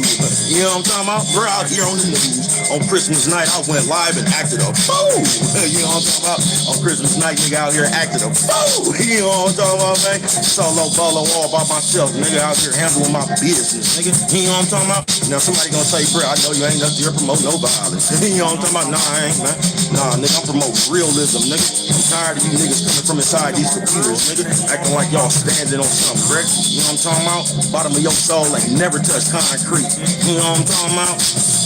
You know what I'm talking about? Bro out here on the news. On Christmas night, I went live and acted a fool. You know what I'm talking about? On Christmas night, nigga out here acted a fool. You know what I'm talking about, man? Solo bolo all by myself. Nigga out here handling my business, nigga. You know what I'm talking about? Now somebody gonna say, bro, I know you ain't up here promote no violence. You know what I'm talking about? Nah, I ain't, man. Nah, nigga, I'm promoting realism, nigga. I'm tired of you niggas coming from inside these computers, nigga. Acting like y'all standing on something, Greg. You know what I'm talking about? Bottom of your soul ain't never touched concrete. You know what I'm talking about?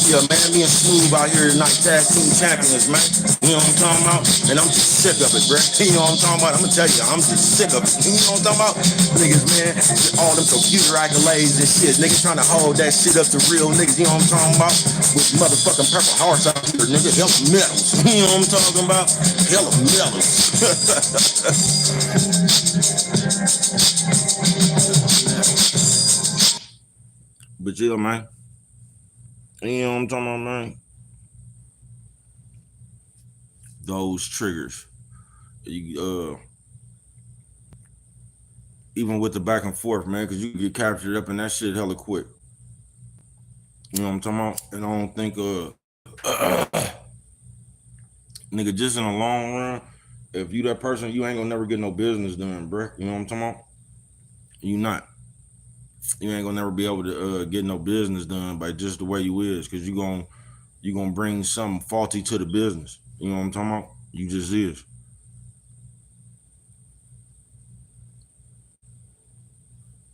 Yeah, man, me and Smooth out here tonight, tag team champions, man. You know what I'm talking about? And I'm just sick of it, Greg. You know what I'm talking about? I'm gonna tell you, I'm just sick of it. You know what I'm talking about? Niggas, man, all them computer accolades and shit. Niggas trying to hold that shit up to real niggas, you know what I'm talking about? With motherfucking purple hearts out here, nigga. Hell of medals. You know what I'm talking about? Hell of medals. But yeah, man. You know what I'm talking about, man? Those triggers. You even with the back and forth, man, because you get captured up in that shit hella quick. You know what I'm talking about? And I don't think nigga, just in the long run, if you that person, you ain't gonna never get no business done, bruh. You know what I'm talking about? You not. You ain't gonna never be able to get no business done by just the way you is, because you gonna bring something faulty to the business. You know what I'm talking about? You just is.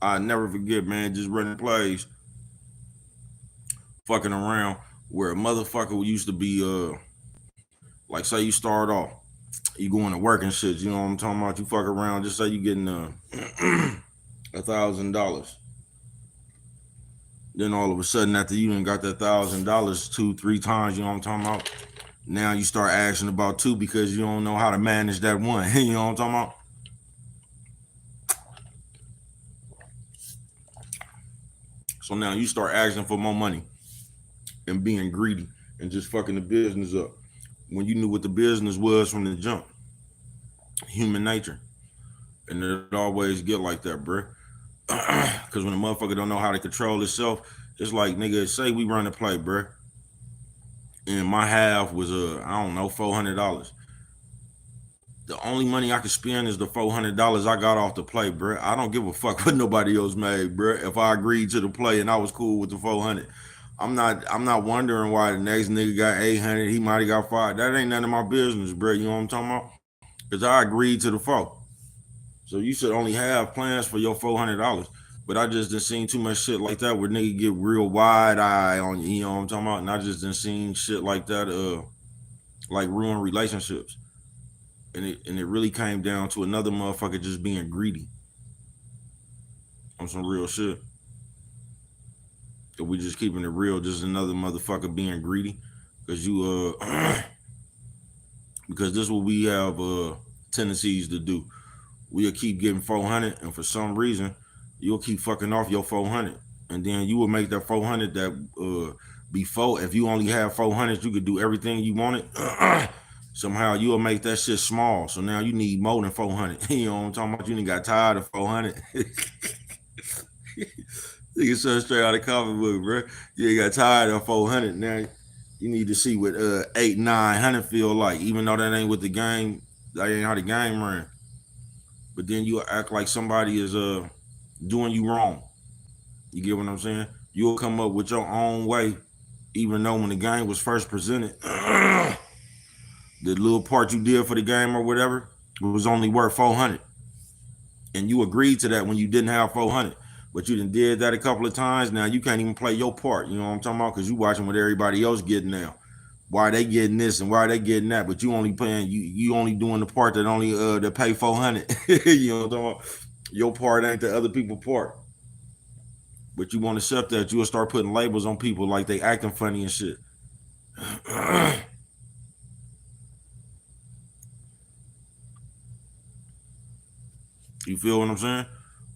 I never forget, man, just running plays, fucking around, where a motherfucker used to be like, say you start off, you going to work and shit, you know what I'm talking about? You fuck around, just say you getting $1,000. Then all of a sudden, after you done got that $1,000 2-3 times, you know what I'm talking about? Now you start asking about two because you don't know how to manage that one. You know what I'm talking about? So now you start asking for more money and being greedy and just fucking the business up when you knew what the business was from the jump. Human nature. And it always get like that, bruh. Because when a motherfucker don't know how to control itself, it's like, nigga, say we run a play, bruh, and my half was I don't know, $400. The only money I could spend is the $400 I got off the play, bruh. I don't give a fuck what nobody else made, bruh. If I agreed to the play and I was cool with the 400, I'm not wondering why the next nigga got 800. He might have got 5. That ain't none of my business, bruh. You know what I'm talking about? Because I agreed to the 4. So you should only have plans for your $400. But I just done seen too much shit like that where nigga get real wide eye on you, you know what I'm talking about? And I just done seen shit like that, like ruin relationships. And it really came down to another motherfucker just being greedy. On some real shit. If we just keeping it real, just another motherfucker being greedy. Cause you because this is what we have tendencies to do. We'll keep getting 400, and for some reason, you'll keep fucking off your 400, and then you will make that 400 that before. If you only have 400, you could do everything you wanted. Somehow you'll make that shit small. So now you need more than 400. You know what I'm talking about? You done got tired of 400. Nigga said straight out of comic book, bro. You got tired of 400. Now you need to see what 800-900 feel like. Even though that ain't what the game, that ain't how the game ran. But then you act like somebody is doing you wrong. You get what I'm saying? You'll come up with your own way, even though when the game was first presented, the little part you did for the game or whatever was only worth 400. And you agreed to that when you didn't have 400. But you done did that a couple of times. Now you can't even play your part. You know what I'm talking about? Because you watching what everybody else getting now. Why they getting this and why they getting that? But you only playing, you only doing the part that only that pay 400. You know what I'm talking about? Your part ain't the other people's part. But you want to accept that, you'll start putting labels on people like they acting funny and shit. You feel what I'm saying?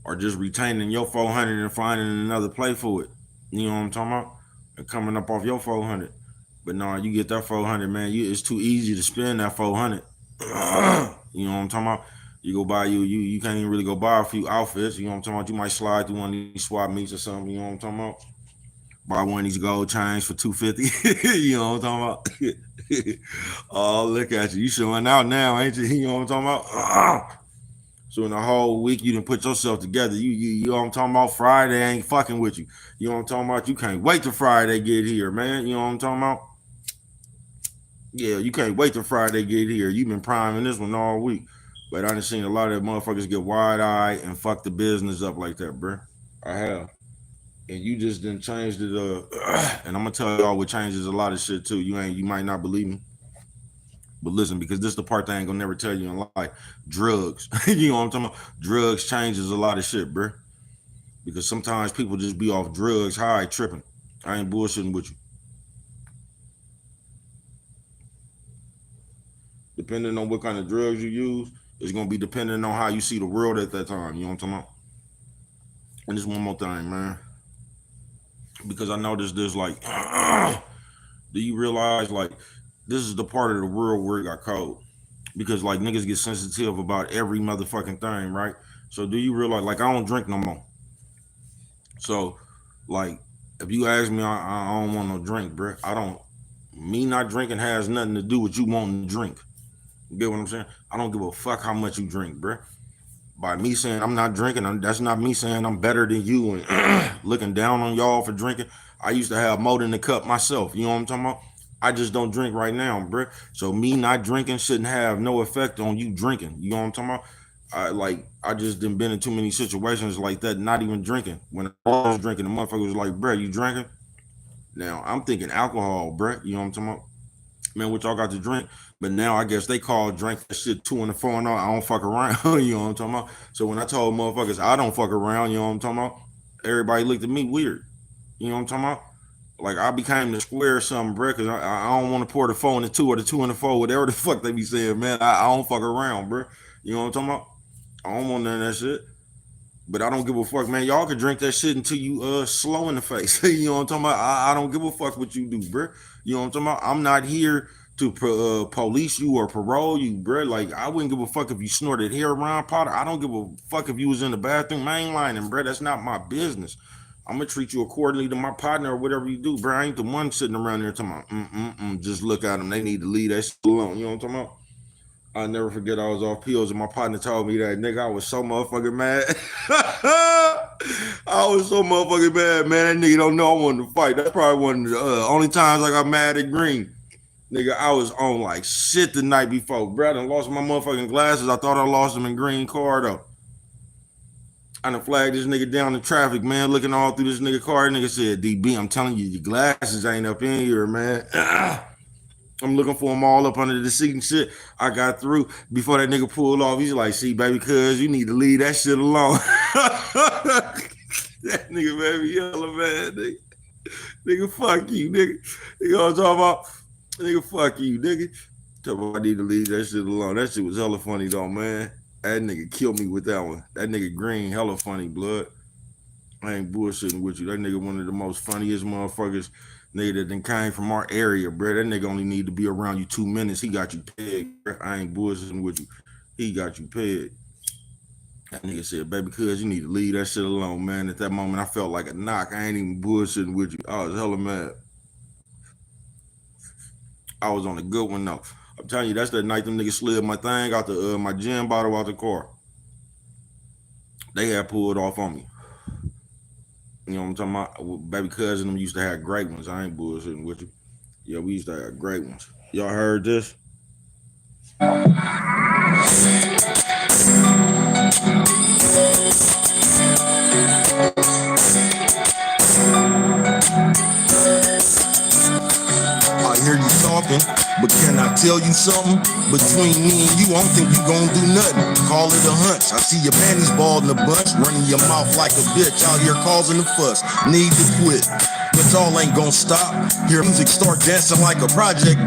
Or just retaining your 400 and finding another play for it. You know what I'm talking about? And coming up off your 400. But no, you get that 400, man. It's too easy to spend that 400. You know what I'm talking about? You go buy you can't even really go buy a few outfits. You know what I'm talking about? You might slide through one of these swap meets or something. You know what I'm talking about? Buy one of these gold chains for $250. You know what I'm talking about? Oh, look at you. You showing out now, ain't you? You know what I'm talking about? So in the whole week, you done put yourself together. You know what I'm talking about? Friday ain't fucking with you. You know what I'm talking about? You can't wait till Friday get here, man. You know what I'm talking about? Yeah, you can't wait till Friday get here. You've been priming this one all week. But I done seen a lot of motherfuckers get wide-eyed and fuck the business up like that, bro. I have. And you just done changed it and I'm gonna tell y'all what changes a lot of shit too. You might not believe me. But listen, because this is the part that I ain't gonna never tell you in life. Drugs. You know what I'm talking about? Drugs changes a lot of shit, bro. Because sometimes people just be off drugs high tripping. I ain't bullshitting with you. Depending on what kind of drugs you use, it's gonna be dependent on how you see the world at that time. You know what I'm talking about? And just one more thing, man. Because I noticed there's like, do you realize like this is the part of the world where it got cold? Because like niggas get sensitive about every motherfucking thing, right? So do you realize like I don't drink no more? So like if you ask me, I don't want no drink, bro. Me not drinking has nothing to do with you wanting to drink. You get what I'm saying? I don't give a fuck how much you drink, bro. By me saying I'm not drinking, that's not me saying I'm better than you and looking down on y'all for drinking. I used to have more than a cup myself. You know what I'm talking about? I just don't drink right now, bro. So me not drinking shouldn't have no effect on you drinking. You know what I'm talking about? I just done been in too many situations like that, not even drinking. When I was drinking, the motherfucker was like, bro, you drinking? Now I'm thinking alcohol, bro. You know what I'm talking about? Man, what y'all got to drink? But now I guess they call drink that shit 2 and 4 and all. I don't fuck around. You know what I'm talking about? So when I told motherfuckers I don't fuck around, you know what I'm talking about? Everybody looked at me weird. You know what I'm talking about? Like I became the square or something, bro, because I don't want to pour the 4 and the 2 or the 2 and the 4, whatever the fuck they be saying, man. I don't fuck around, bro. You know what I'm talking about? I don't want none of that shit. But I don't give a fuck, man. Y'all can drink that shit until you slow in the face. You know what I'm talking about? I don't give a fuck what you do, bro. You know what I'm talking about? I'm not here to police you or parole you, bro. Like I wouldn't give a fuck if you snorted heroin powder. I don't give a fuck if you was in the bathroom mainlining, bro. That's not my business. I'm gonna treat you accordingly to my partner or whatever you do, bro. I ain't the one sitting around there talking about, just look at them. They need to leave that shit alone. You know what I'm talking about? I'll never forget I was off pills and my partner told me that, nigga, I was so motherfucking mad. I was so motherfucking mad, man. That nigga don't know I wanted to fight. That's probably one of the only times I got mad at Green. Nigga, I was on like shit the night before. Bro, I done lost my motherfucking glasses. I thought I lost them in Green car though. I done flagged this nigga down in traffic, man, looking all through this nigga car. Nigga said, DB, I'm telling you, your glasses ain't up in here, man. I'm looking for them all up under the seat and shit. I got through before that nigga pulled off. He's like, see, baby, cuz you need to leave that shit alone. That nigga made me yellow, man. Nigga, fuck you, nigga. You know what I'm talking about? Nigga, fuck you, nigga. Tell me I need to leave that shit alone. That shit was hella funny though, man. That nigga killed me with that one. That nigga Green, hella funny, blood. I ain't bullshitting with you. That nigga one of the most funniest motherfuckers, nigga that done came from our area, bro. That nigga only need to be around you 2 minutes. He got you pegged, bro. I ain't bullshitting with you. He got you pegged. That nigga said, baby, cuz you need to leave that shit alone, man. At that moment, I felt like a knock. I ain't even bullshitting with you. I was hella mad. I was on a good one, though. I'm telling you, that's that night them niggas slid my thing out the my gin bottle out the car. They had pulled off on me. You know what I'm talking about? Baby cousin them used to have great ones. I ain't bullshitting with you. Yeah, we used to have great ones. Y'all heard this? I hear you talking, but can I tell you something? Between me and you, I don't think you gon' do nothing. Call it a hunch. I see your panties balled in a bunch, running your mouth like a bitch out here causing a fuss. Need to quit, but y'all ain't gon' stop. Hear music start dancing like a project.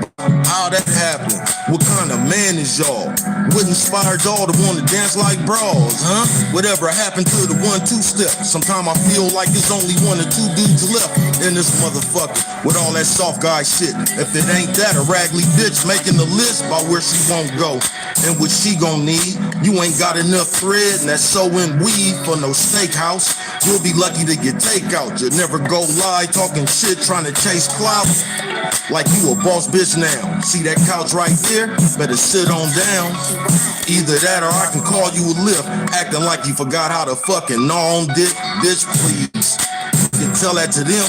How that happened? What kind of man is y'all? What inspired y'all to want to dance like bras, huh? Whatever happened to the 1-2 step? Sometimes I feel like there's only 1 or 2 dudes left in this motherfucker with all that soft guy shit. If it ain't that, a raggedy bitch making the list by where she won't go and what she gon' need. You ain't got enough thread and that's sewing weed for no steakhouse. You'll be lucky to get takeout. You'll never go lie talking shit trying to chase clout like you a boss bitch now. See that couch right there? Better sit on down. Either that or I can call you a lift, acting like you forgot how to fucking gnaw on dick. Bitch, please. You can tell that to them.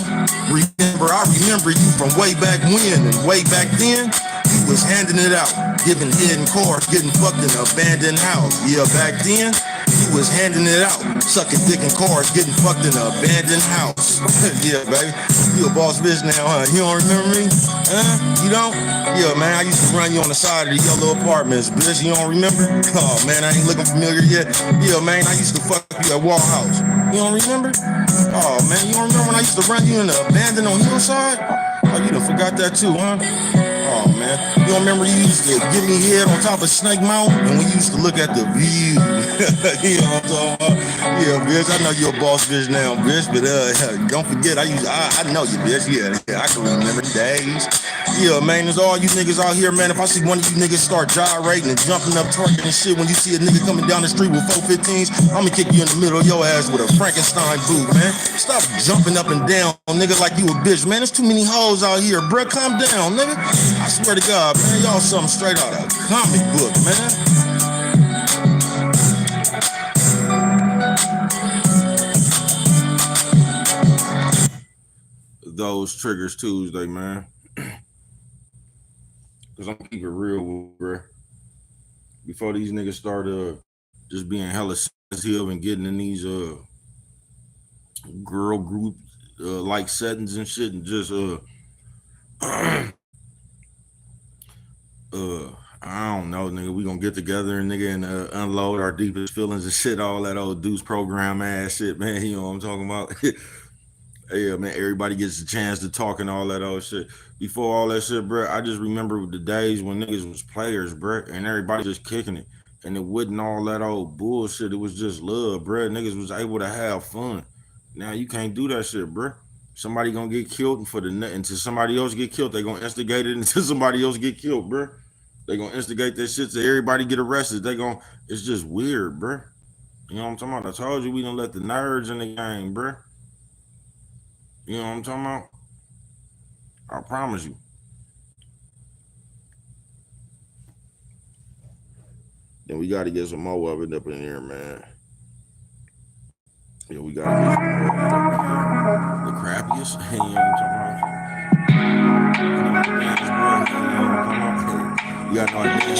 I remember you from way back when, and way back then, you was handing it out, giving head in cars, getting fucked in an abandoned house. Yeah, back then, you was handing it out, sucking dick in cars, getting fucked in an abandoned house. Yeah, baby, you a boss bitch now, huh? You don't remember me? Huh? You don't? Yeah, man, I used to run you on the side of the yellow apartments, bitch. You don't remember? Oh, man, I ain't looking familiar yet. Yeah, man, I used to fuck you at Wall House. You don't remember? Oh, man, you don't remember when I used to run you in the abandoned on Hillside? Oh, you done forgot that too, huh? Oh, man. You don't remember you used to give me head on top of Snake Mountain? And we used to look at the view. You know what I'm talking about? Yeah, bitch, I know you're a boss bitch now, bitch. But don't forget, I know you, bitch. Yeah, I can remember days. Yeah, man, there's all you niggas out here, man. If I see one of you niggas start gyrating and jumping up, twerking and shit, when you see a nigga coming down the street with 415s, I'ma kick you in the middle of your ass with a Frankenstein boot, man. Stop jumping up and down, nigga, like you a bitch, man. There's too many hoes out here, bruh. Calm down, nigga. I swear to God, man, y'all something straight out of a comic book, man. Those triggers Tuesday, man. Cause I'm keep it real with bro. Before these niggas start just being hella sensitive and getting in these girl group like settings and shit and just I don't know, nigga. We gonna get together and nigga and unload our deepest feelings and shit, all that old Deuce program ass shit, man. You know what I'm talking about? Yeah, man, everybody gets a chance to talk and all that old shit. Before all that shit, bro, I just remember the days when niggas was players, bro, and everybody just kicking it. And it wasn't all that old bullshit. It was just love, bro. Niggas was able to have fun. Now you can't do that shit, bro. Somebody gonna get killed until somebody else get killed. They gonna instigate it until somebody else get killed, bro. They gonna instigate that shit till everybody get arrested. It's just weird, bro. You know what I'm talking about? I told you we done let the nerds in the game, bro. You know what I'm talking about? I promise you. Then we got to get some more of it up in here, man. Yeah, we got to get some more of it up in here. The crappiest. You know what I'm talking about? You got no idea.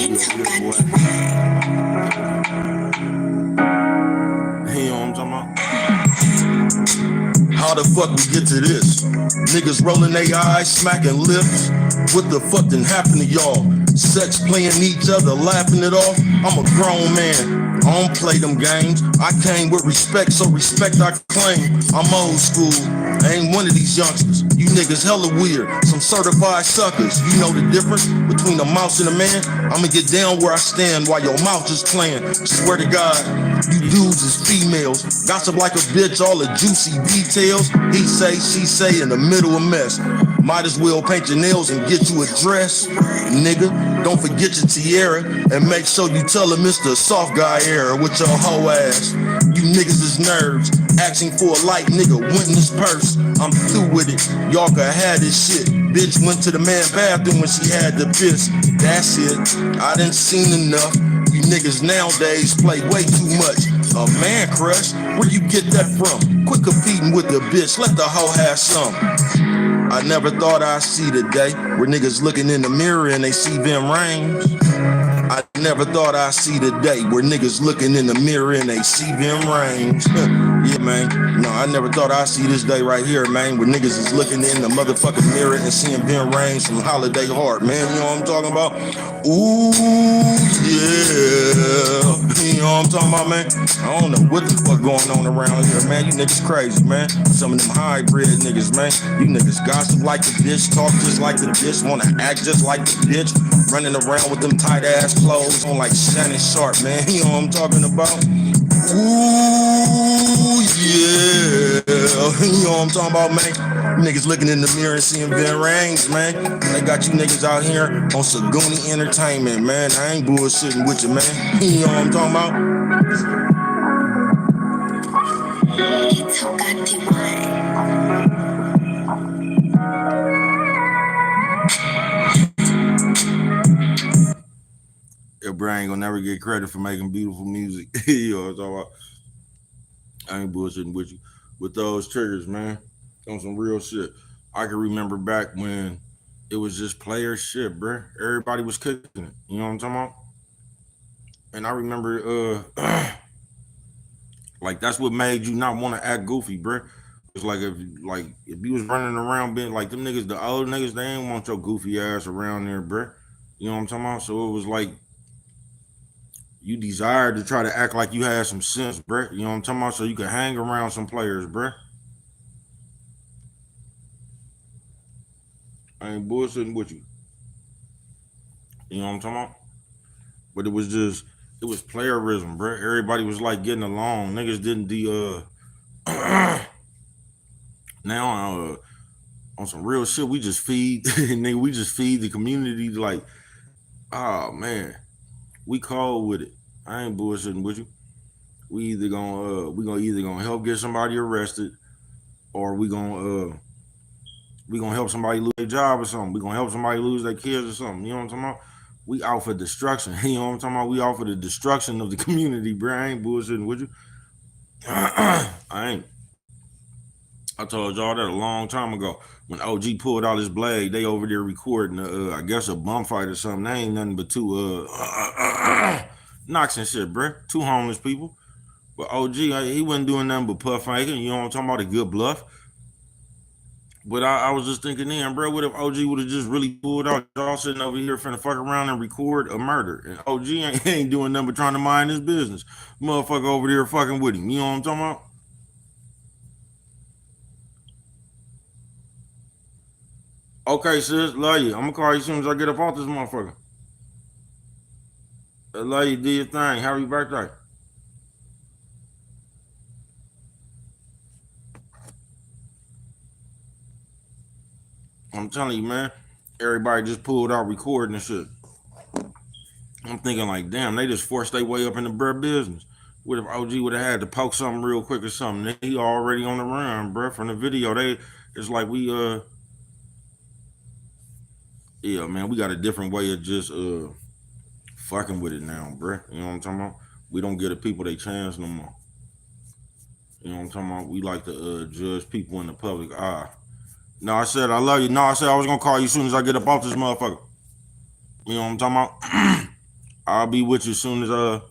You know what I'm talking about? How the fuck we get to this? Niggas rolling their eyes, smacking lips. What the fuck done happened to y'all? Sex playing each other, laughing it off. I'm a grown man. I don't play them games. I came with respect, so respect I claim. I'm old school. I ain't one of these youngsters. You niggas hella weird. Some certified suckers. You know the difference between a mouse and a man? I'ma get down where I stand while your mouth is playing. Swear to God, you dudes is females. Gossip like a bitch, all the juicy details. He say, she say, in the middle of mess. Might as well paint your nails and get you a dress. Nigga, don't forget your tiara. And make sure you tell him it's the soft guy era with your hoe ass. You niggas is nerds. Asking for a light nigga went in his purse. I'm through with it. Y'all could have this shit. Bitch went to the man bathroom when she had to piss. That's it. I done seen enough. You niggas nowadays play way too much. A man crush? Where you get that from? Quit competing with the bitch. Let the hoe have some. I never thought I'd see the day where niggas looking in the mirror and they see Vin Rames. I never thought I'd see the day where niggas looking in the mirror and they see Vin Rames. Yeah, man. No, I never thought I'd see this day right here, man, where niggas is looking in the motherfucking mirror and seeing Vin Rames from Holiday Heart, man. You know what I'm talking about? Ooh, yeah. You know what I'm talking about, man? I don't know what the fuck going on around here, man. You niggas crazy, man. Some of them hybrid niggas, man. You niggas gossip like the bitch, talk just like the bitch, wanna act just like the bitch, running around with them tight ass clothes on like Shannon Sharp, man. You know what I'm talking about? Ooh, yeah. You know what I'm talking about, man? Niggas looking in the mirror and seeing Vin Rames, man. They got you niggas out here on Saguni Entertainment, man. I ain't bullshitting with you, man. You know what I'm talking about? It's so goddamn Your brain gonna never get credit for making beautiful music. You know what I'm talking about? I ain't bullshitting with you. With those triggers, man, on some real shit. I can remember back when it was just player shit, bruh. Everybody was cooking it. You know what I'm talking about? And I remember, like that's what made you not want to act goofy, bruh. It's like if you was running around being like them niggas, the old niggas, they ain't want your goofy ass around there, bruh. You know what I'm talking about? So it was like you desired to try to act like you had some sense, bruh. You know what I'm talking about? So you could hang around some players, bruh. I ain't bullshitting with you. You know what I'm talking about? But it was playerism, bruh. Everybody was like getting along. Niggas didn't now on some real shit, we just feed nigga, we just feed the community like, oh man, we cold with it. I ain't bullshitting with you. We gonna gonna help get somebody arrested, or we gonna help somebody lose their job or something. We gonna help somebody lose their kids or something. You know what I'm talking about? We out for destruction. You know what I'm talking about? We out for the destruction of the community, bro. I ain't bullshitting with you. I ain't. I told y'all that a long time ago. When OG pulled out his blade, they over there recording I guess a bum fight or something. They ain't nothing but two knocks and shit, bro. Two homeless people. But OG, he wasn't doing nothing but puff faking. You know what I'm talking about? A good bluff. But I was just thinking then, bro, what if OG would have just really pulled out? Y'all sitting over here finna fuck around and record a murder. And OG ain't doing nothing but trying to mind his business. Motherfucker over there fucking with him. You know what I'm talking about? Okay, sis, love you. I'm gonna call you as soon as I get up off this motherfucker. Love you, do your thing. Happy birthday. I'm telling you, man, everybody just pulled out recording and shit. I'm thinking like, damn, they just forced their way up in the bruh business. What if OG would have had to poke something real quick or something? He already on the run, bruh. From the video, it's like we yeah, man, we got a different way of just fucking with it now, bruh. You know what I'm talking about? We don't give the people their chance no more. You know what I'm talking about? We like to judge people in the public eye. No, I said I love you. No, I said I was gonna call you as soon as I get up off this motherfucker. You know what I'm talking about? I'll be with you as soon as I'm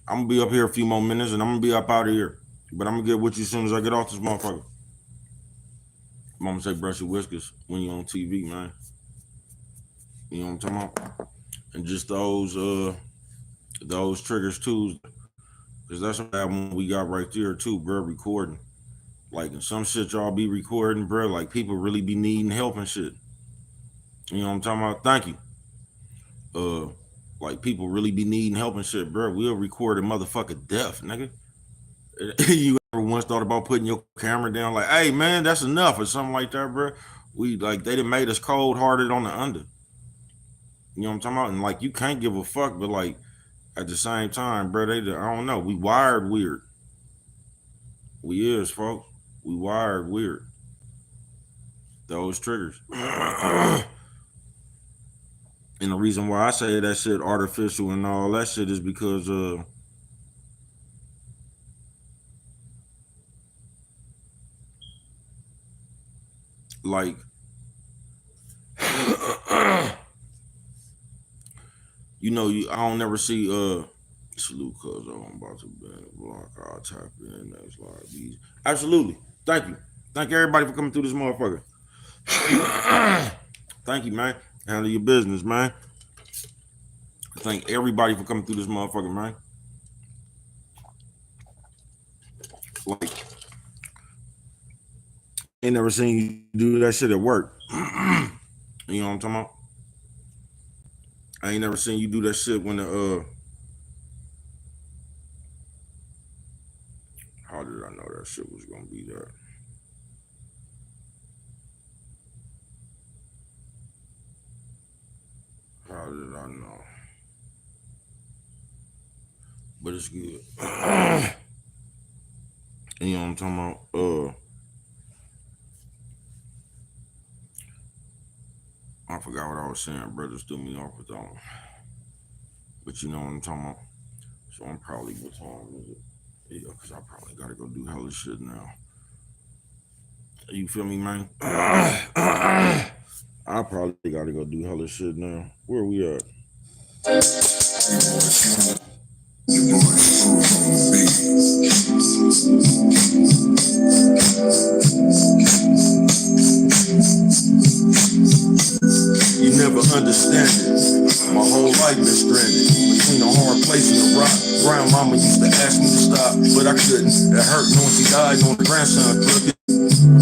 gonna be up here a few more minutes and I'm gonna be up out of here. But I'm gonna get with you as soon as I get off this motherfucker. Mama say brush your whiskers when you're on TV, man. You know what I'm talking about? And just those Those triggers Tuesday. Cause that's that one we got right there too, bro. Recording. Like some shit y'all be recording, bro. Like people really be needing help and shit. You know what I'm talking about? Thank you. Like people really be needing help and shit, bro. We'll record a motherfucker death, nigga. You ever once thought about putting your camera down, like, hey man, that's enough or something like that, bro? We like they done made us cold hearted on the under. You know what I'm talking about? And like you can't give a fuck, but like at the same time, bro, I don't know. We wired weird. We is, folks. We wired weird. Those triggers. And the reason why I say that shit artificial and all that shit is because like you know, I don't never see salute cuz I'm about to be in the block. I'll tap in next live. Absolutely. Thank you. Thank everybody for coming through this motherfucker. Thank you, man. Handle your business, man. Thank everybody for coming through this motherfucker, man. Like, ain't never seen you do that shit at work. You know what I'm talking about? I ain't never seen you do that shit when the how did I know that shit was gonna be that? How did I know? But it's good. You know what I'm talking about? I forgot what I was saying. Brothers threw me off with that. But you know what I'm talking about? So I'm probably, what time is it? Yeah, because I probably got to go do hella shit now. You feel me, man? I probably got to go do hella shit now. Where we at? You never understand it. My whole life been stranded between a hard place and a rock. Grandmama used to ask me to stop, but I couldn't. It hurt knowing she died on the grandson crooked.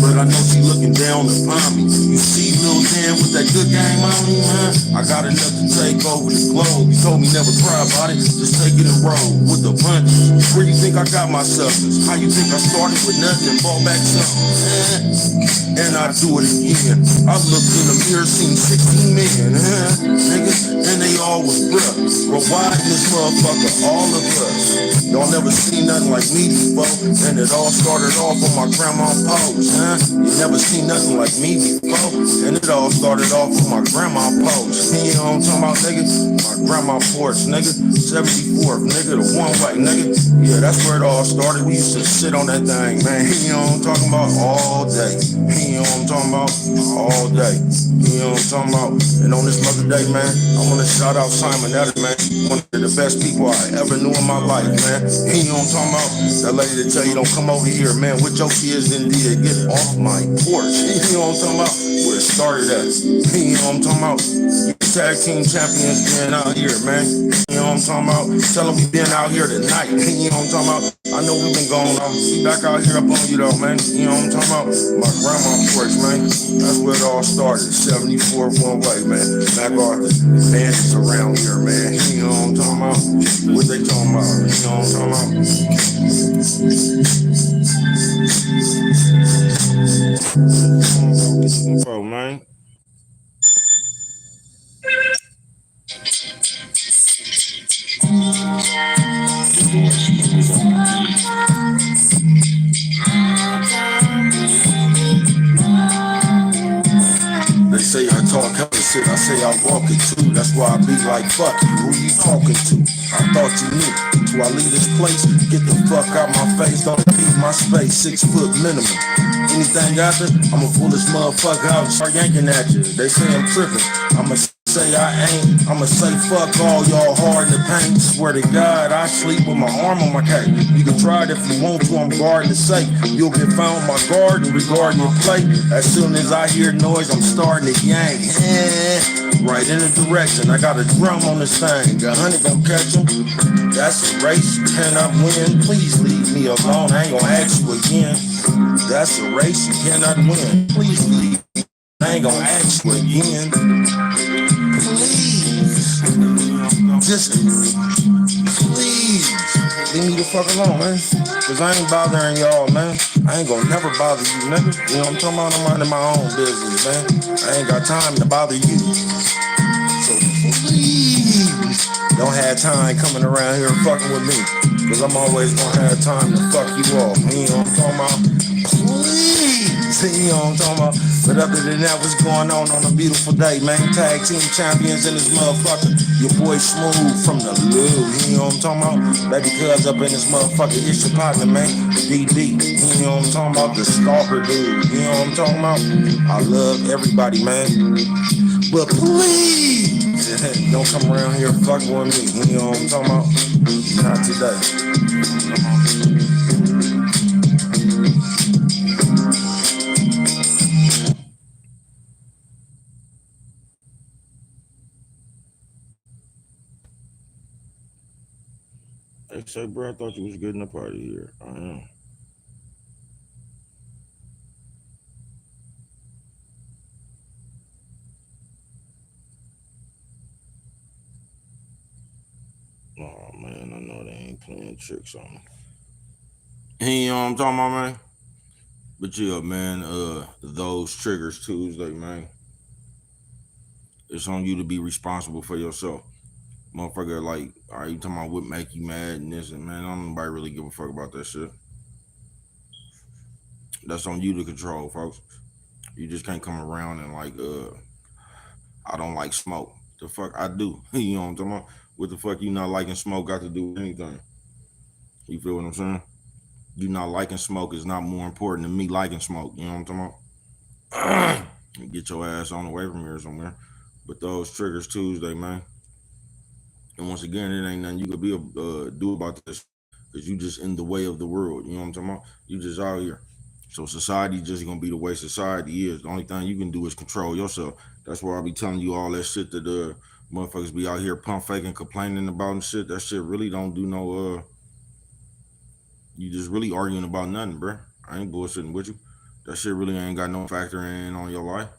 But I know she looking down upon me. You see Lil Dan with that good game on me, man? I got enough to take over the globe. You told me never cry about it, just take it and roll with the punches. Where you think I got my substance? How you think I started with nothing and bought back something? And I do it again. I looked in the mirror, seen 16 men, niggas, and they all was bruh. Providing this motherfucker, all of us. Y'all never seen nothing like me before, and it all started off on my grandma's post, You never seen nothing like me before, and it all started off on my grandma's post. You know what I'm talking about, nigga? My grandma porch, nigga. 74th, nigga, the one way, nigga. Yeah, that's where it all started. We used to sit on that thing, man. You know what I'm talking about? All day. You know what I'm talking about? All day. You know what I'm talking about? And on this Mother Day, man, I want to shout out Simon Etter, man. One of the best people I ever knew in my life, man. You know what I'm talking about? That lady that tell you don't come over here, man. With your kids, indeed, get off my porch. You know what I'm talking about? Where it started at. You know what I'm talking about? You tag team champions being out here, man. You know what I'm talking about? Tell them we been out here tonight. You know what I'm talking about? I know we've been going on. We back out here up on you though, man. You know what I'm talking about? My grandma's porch, man. That's where it all started. 74th one way, man. MacArthur. Bandits around here, man. You know what I'm talking about? What they talking about? You know what I'm talking about? Oh, man. They say I talk hella shit, I say I walk it too. That's why I be like, fuck you, who you talking to? I thought you knew. So I leave this place, get the fuck out my face, don't leave my space, 6 foot minimum. Anything after, I'ma pull this motherfucker out and start yanking at you. They say I'm tripping, I'ma say I ain't, I'ma say fuck all y'all hard in the paint. Swear to God, I sleep with my arm on my cape. You can try it if you want to, I'm guarding the safe. You'll get found my garden regarding your plate. As soon as I hear noise, I'm starting to yank. Right in the direction, I got a drum on this thing. The honey gon' catch him. That's a race, you cannot win. Please leave me alone, I ain't gonna ask you again. That's a race, you cannot win. Please leave me, I ain't gonna ask you again. Please, just please leave me the fuck alone, man. Cause I ain't bothering y'all, man. I ain't gonna never bother you, nigga. You know what I'm talking about? I'm minding my own business, man. I ain't got time to bother you. So please don't have time coming around here fucking with me. Cause I'm always gonna have time to fuck you off. You know what I'm talking about? Please, you know what I'm talking about? But other than that, what's going on a beautiful day, man? Tag team champions in this motherfucker. Your boy Smooth from the Lou. You know what I'm talking about? Baby cuz up in this motherfucker. It's your partner, man. DD. You know what I'm talking about? The stalker dude. You know what I'm talking about? I love everybody, man. But please, don't come around here fucking with me. You know what I'm talking about? Not today. They say, bro, I thought you was getting up out of here. I am. Oh man, I know they ain't playing tricks on me. You know what I'm talking about, man? But yeah, man, those triggers Tuesday, man. It's on you to be responsible for yourself. Motherfucker, like, are you talking about what make you mad and this and man, I don't nobody really give a fuck about that shit. That's on you to control, folks. You just can't come around and like, I don't like smoke. The fuck I do. You know what I'm talking about? What the fuck you not liking smoke got to do with anything? You feel what I'm saying? You not liking smoke is not more important than me liking smoke. You know what I'm talking about? Get your ass on away from here somewhere. But those triggers Tuesday, man. And once again, it ain't nothing you could be do about this because you just in the way of the world. You know what I'm talking about? You just out here. So society just gonna be the way society is. The only thing you can do is control yourself. That's why I be telling you all that shit that motherfuckers be out here pump faking, complaining about and shit. That shit really don't do no you just really arguing about nothing, bruh. I ain't bullshitting with you. That shit really ain't got no factor in on your life.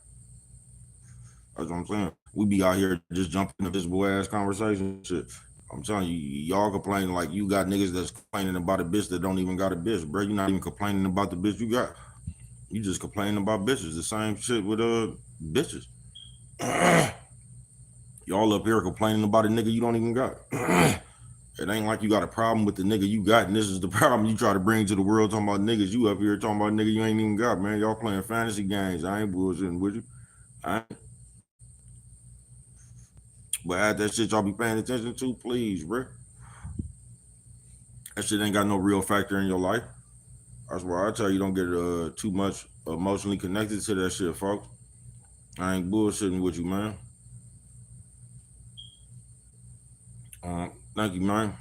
That's what I'm saying. We be out here just jumping into this boy ass conversation shit. I'm telling you, y'all complaining like you got niggas that's complaining about a bitch that don't even got a bitch, bro. You not even complaining about the bitch you got. You just complaining about bitches. The same shit with bitches. Y'all up here complaining about a nigga you don't even got. It ain't like you got a problem with the nigga you got, and this is the problem you try to bring to the world talking about niggas. You up here talking about nigga you ain't even got, man. Y'all playing fantasy games. I ain't bullshitting with you. I ain't. But add that shit y'all be paying attention to, please, bro. That shit ain't got no real factor in your life. That's why I tell you don't get too much emotionally connected to that shit, folks. I ain't bullshitting with you, man. Thank you, man.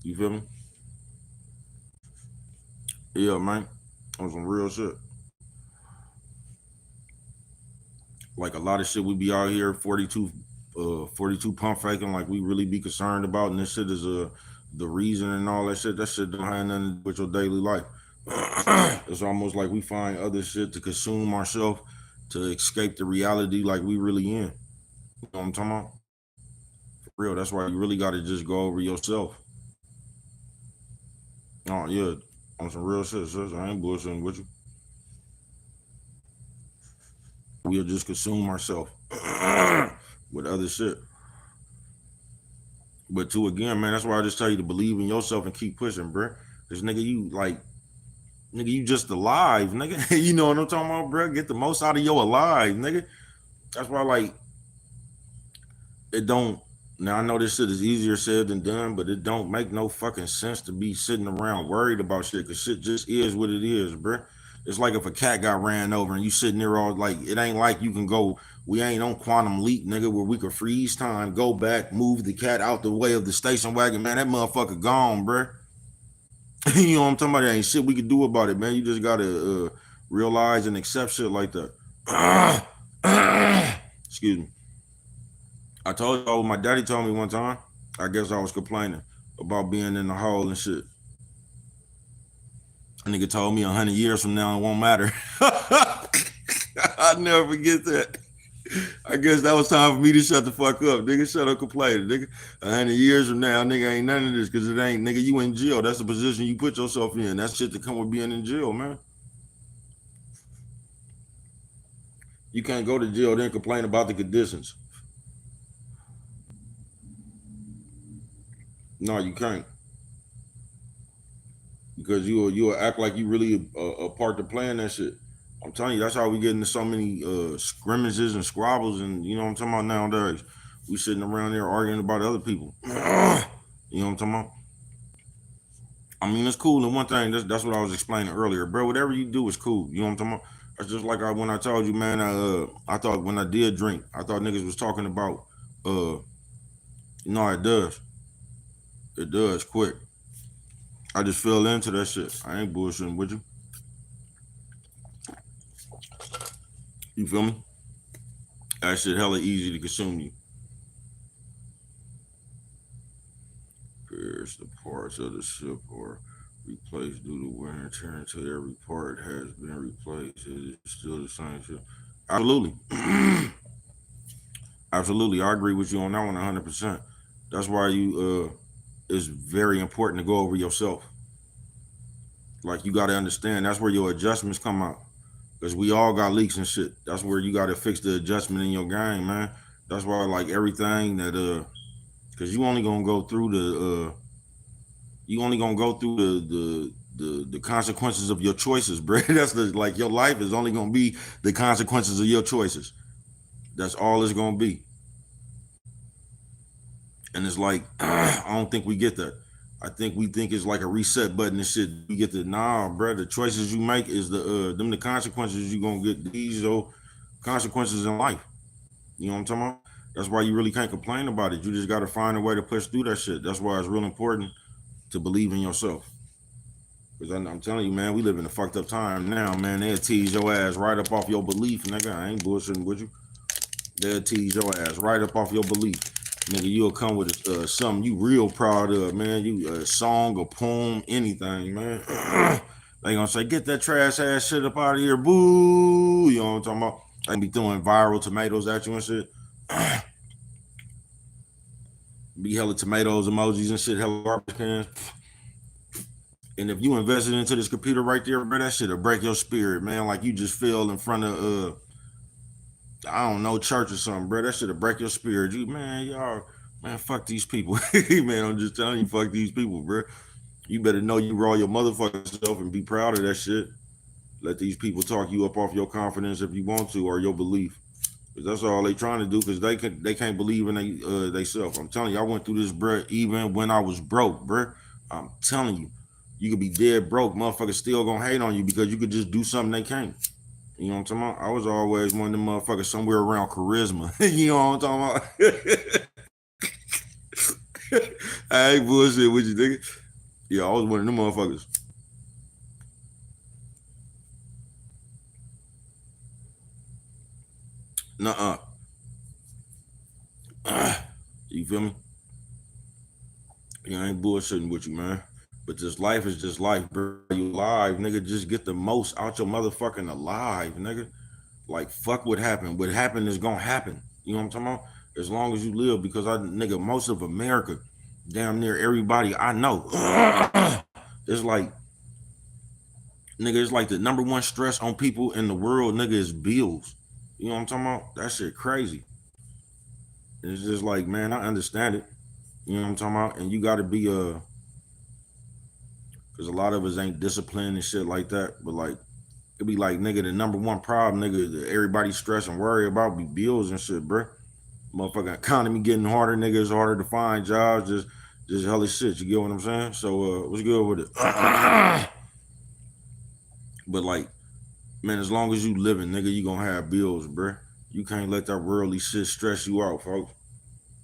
You feel me? Yeah, man. On some real shit. Like a lot of shit we be out here 42 pump faking like we really be concerned about, and this shit is the reason and all that shit. That shit don't have nothing to do with your daily life. It's almost like we find other shit to consume ourselves to escape the reality like we really in. You know what I'm talking about? For real, that's why you really got to just go over yourself. Oh yeah, on some real shit, sis. I ain't bullshitting with you. We'll just consume ourselves with other shit. But to again, man, that's why I just tell you to believe in yourself and keep pushing, bro. Cause nigga, you just alive, nigga. You know what I'm talking about, bro? Get the most out of your alive, nigga. That's why, like, it don't. Now I know this shit is easier said than done, but it don't make no fucking sense to be sitting around worried about shit. Cause shit just is what it is, bro. It's like if a cat got ran over and you sitting there all like, it ain't like you can go, we ain't on quantum leap, nigga, where we could freeze time, go back, move the cat out the way of the station wagon. Man, that motherfucker gone, bruh. You know what I'm talking about? There ain't shit we could do about it, man. You just gotta realize and accept shit like that. Excuse me. I told you, my daddy told me one time, I guess I was complaining about being in the hole and shit. A nigga told me 100 years from now it won't matter. I'll never forget that. I guess that was time for me to shut the fuck up. Nigga, shut up complaining. Nigga, 100 years from now, nigga, ain't none of this because it ain't, nigga, you in jail. That's the position you put yourself in. That's shit that come with being in jail, man. You can't go to jail then complain about the conditions. No, you can't. Because you'll act like you really a part to play in that shit. I'm telling you, that's how we get into so many scrimmages and squabbles, and you know what I'm talking about nowadays. We sitting around there arguing about other people. You know what I'm talking about? I mean, it's cool. And one thing, that's what I was explaining earlier, bro. Whatever you do is cool. You know what I'm talking about? That's just like when I told you, man. I thought when I did drink, I thought niggas was talking about. No, it does. It does quick. I just fell into that shit. I ain't bullshitting with you. You feel me? That shit hella easy to consume you. Here's the parts of the ship are replaced due to wear and tear until every part has been replaced. It is still the same ship. Absolutely. Absolutely. I agree with you on that one 100%. That's why it's very important to go over yourself. Like, you got to understand, that's where your adjustments come out. Because we all got leaks and shit. That's where you got to fix the adjustment in your game, man. That's why, like, everything that, because you only going to go through the consequences of your choices, bro. That's like, your life is only going to be the consequences of your choices. That's all it's going to be. And it's like, I don't think we get that. I think we think it's like a reset button and shit. We get the, nah, bro, the choices you make is the consequences you gonna get. These are consequences in life. You know what I'm talking about? That's why you really can't complain about it. You just gotta find a way to push through that shit. That's why it's real important to believe in yourself. Because I'm telling you, man, we live in a fucked up time now, man. They'll tease your ass right up off your belief, nigga. I ain't bullshitting with you. They'll tease your ass right up off your belief. Nigga, you'll come with something you real proud of, man. You a song, a poem, anything, man. They gonna say, get that trash ass shit up out of here, boo. You know what I'm talking about? They be throwing viral tomatoes at you and shit. Be hella tomatoes emojis and shit, hella garbage cans. And if you invested into this computer right there, bro, that shit'll break your spirit, man. Like you just fell in front of I don't know, church or something, bro. That shit'll break your spirit. You, man, y'all, man, fuck these people. Man, I'm just telling you, fuck these people, bro. You better know you raw your motherfucking self and be proud of that shit. Let these people talk you up off your confidence if you want to, or your belief. Because that's all they trying to do, because they can't believe in they self. I'm telling you, I went through this, bro, even when I was broke, bro. I'm telling you, you could be dead broke. Motherfuckers still gonna hate on you because you could just do something they can't. You know what I'm talking about? I was always one of them motherfuckers somewhere around charisma. You know what I'm talking about? I ain't bullshit with you, nigga. Yeah, I was one of them motherfuckers. Nuh-uh. You feel me? Yeah, I ain't bullshitting with you, man. But this life is just life, bro. You alive, nigga. Just get the most out your motherfucking alive, nigga. Like, fuck what happened. What happened is gonna happen. You know what I'm talking about? As long as you live, because nigga, most of America, damn near everybody I know, it's like, nigga, it's like the number one stress on people in the world, nigga, is bills. You know what I'm talking about? That shit crazy. And it's just like, man, I understand it. You know what I'm talking about? And you gotta be because a lot of us ain't disciplined and shit like that. But like, it'd be like, nigga, the number one problem, nigga, that everybody stress and worry about be bills and shit, bro. Motherfucking economy getting harder, nigga. It's harder to find jobs. Just hella shit. You get what I'm saying? So what's good with it? But like, Man, as long as you living, nigga, you gonna have bills, bruh. You can't let that worldly shit stress you out, folks.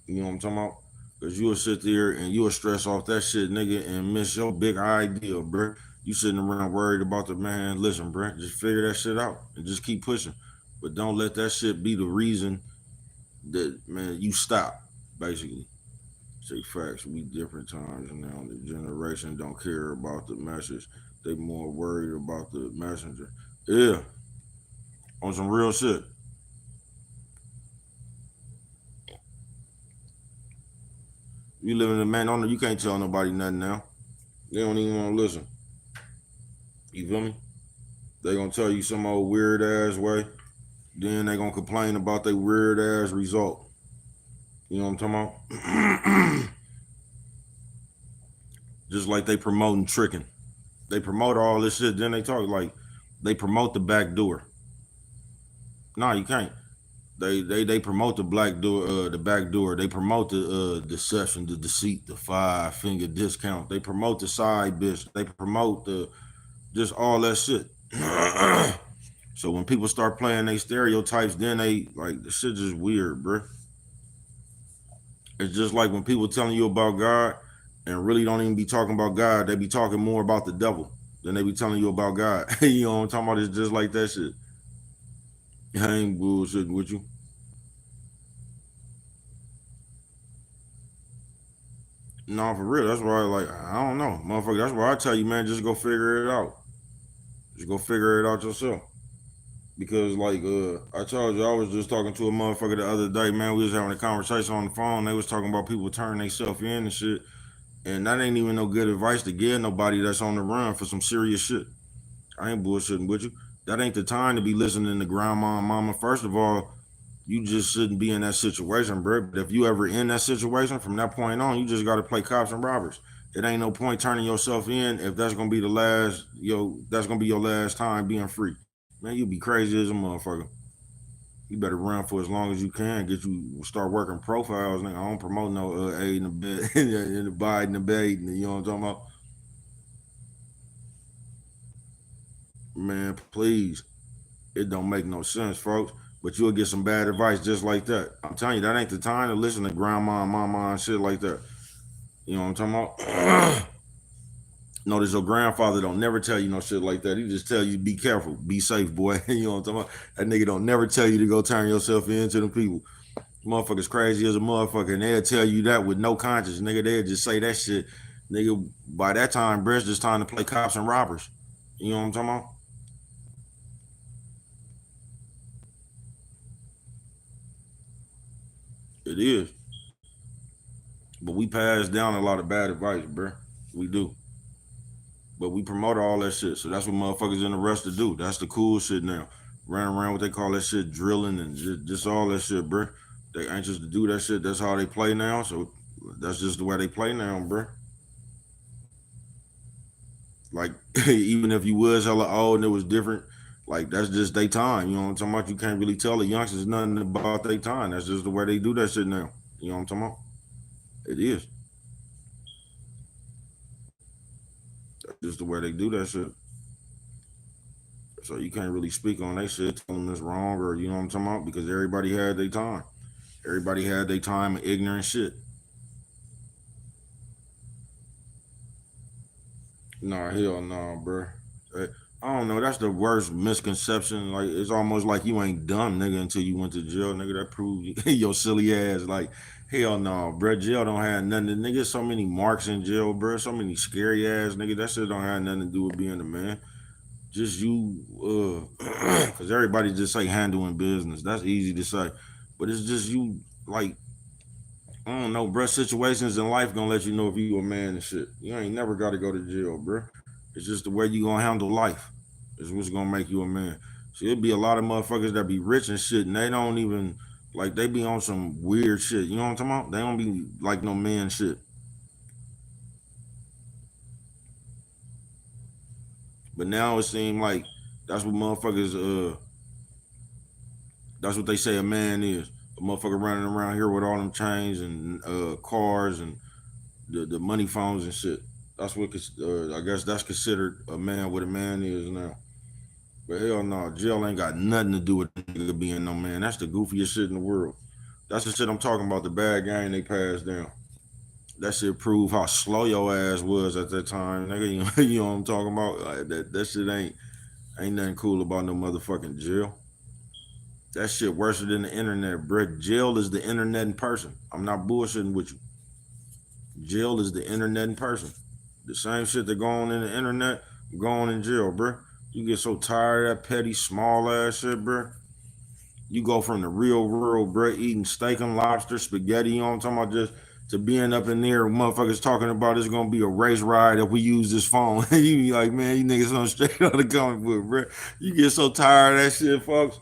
You know what I'm talking about? Cause you'll sit there and you'll stress off that shit, nigga, and miss your big idea, bruh. You sitting around worried about the man. Listen, bruh, just figure that shit out and just keep pushing. But don't let that shit be the reason that, man, you stop, basically. Say facts, we different times now. The generation don't care about the message. They more worried about the messenger. Yeah, on some real shit. You live in a man, you can't tell nobody nothing now. They don't even want to listen. You feel me? They gonna tell you some old weird ass way. Then they gonna complain about their weird ass result. You know what I'm talking about? Just like they promoting tricking. They promote all this shit. Then they talk like they promote the back door. No, you can't. They promote the black door, the back door. They promote the deception, the deceit, the 5-finger discount. They promote the side bitch. They promote the just all that shit. So when people start playing they stereotypes, then they like the shit just weird, bro. It's just like when people telling you about God and really don't even be talking about God. They be talking more about the devil than they be telling you about God. You know what I'm talking about? It's just like that shit. I ain't bullshitting with you. No, for real. That's why, like, I don't know, motherfucker. That's why I tell you, man, just go figure it out. Just go figure it out yourself. Because, like, I told you, I was just talking to a motherfucker the other day, man. We was having a conversation on the phone. They was talking about people turning themselves in and shit. And that ain't even no good advice to give nobody that's on the run for some serious shit. I ain't bullshitting with you. That ain't the time to be listening to grandma and mama. First of all, you just shouldn't be in that situation, bro. But if you ever in that situation, from that point on, you just got to play cops and robbers. It ain't no point turning yourself in if that's gonna be the last, that's gonna be your last time being free. Man, you be crazy as a motherfucker. You better run for as long as you can. Get you start working profiles. Nigga, I don't promote no aid in the bed, in the Biden debate. You know what I'm talking about? Man, please. It don't make no sense, folks. But you'll get some bad advice just like that. I'm telling you, that ain't the time to listen to grandma and mama and shit like that. You know what I'm talking about? Notice your grandfather don't never tell you no shit like that. He just tell you be careful, be safe, boy. You know what I'm talking about? That nigga don't never tell you to go turn yourself into them people. Motherfuckers crazy as a motherfucker, and they'll tell you that with no conscience, nigga. They'll just say that shit, nigga. By that time, bro, it's just time to play cops and robbers. You know what I'm talking about? It is. But we pass down a lot of bad advice, bro. We do. But we promote all that shit. So that's what motherfuckers in the rush to do. That's the cool shit now. Running around what they call that shit drilling and just all that shit, bro. They anxious to do that shit. That's how they play now. So that's just the way they play now, bro. Like, even if you was hella old and it was different, like, that's just their time. You know what I'm talking about? You can't really tell the youngsters nothing about their time. That's just the way they do that shit now. You know what I'm talking about? It is. That's just the way they do that shit. So you can't really speak on that shit, tell them it's wrong or you know what I'm talking about, because everybody had their time. Everybody had their time of ignorant shit. Nah, hell no, bro. I don't know. That's the worst misconception. Like, it's almost like you ain't dumb, nigga, until you went to jail, nigga. That proved your silly ass. Like, hell no, bro. Jail don't have nothing. Nigga, so many marks in jail, bro. So many scary ass, nigga. That shit don't have nothing to do with being a man. Just you, because everybody just say handling business. That's easy to say, but it's just you, like, I don't know, bro. Situations in life gonna let you know if you a man and shit. You ain't never got to go to jail, bro. It's just the way you gonna handle life. Is what's gonna make you a man. See, it'd be a lot of motherfuckers that be rich and shit, and they don't even like they be on some weird shit. You know what I'm talking about? They don't be like no man shit. But now it seems like that's what motherfuckers that's what they say a man is. A motherfucker running around here with all them chains and cars and the money phones and shit. That's what I guess that's considered a man. What a man is now. But hell no, jail ain't got nothing to do with the nigga being no man. That's the goofiest shit in the world. That's the shit I'm talking about, the bad game they passed down. That shit prove how slow your ass was at that time, nigga. You know what I'm talking about? Like, that shit ain't nothing cool about no motherfucking jail. That shit worse than the internet, bro. Jail is the internet in person. I'm not bullshitting with you. Jail is the internet in person. The same shit that go on in the internet, go on in jail, bro. You get so tired of that petty, small ass shit, bro. You go from the real world, bro, eating steak and lobster, spaghetti, you know what I'm talking about, just to being up in there, motherfuckers talking about it's gonna be a race ride if we use this phone. You be like, man, you niggas on straight out of the comic book, bro. You get so tired of that shit, folks.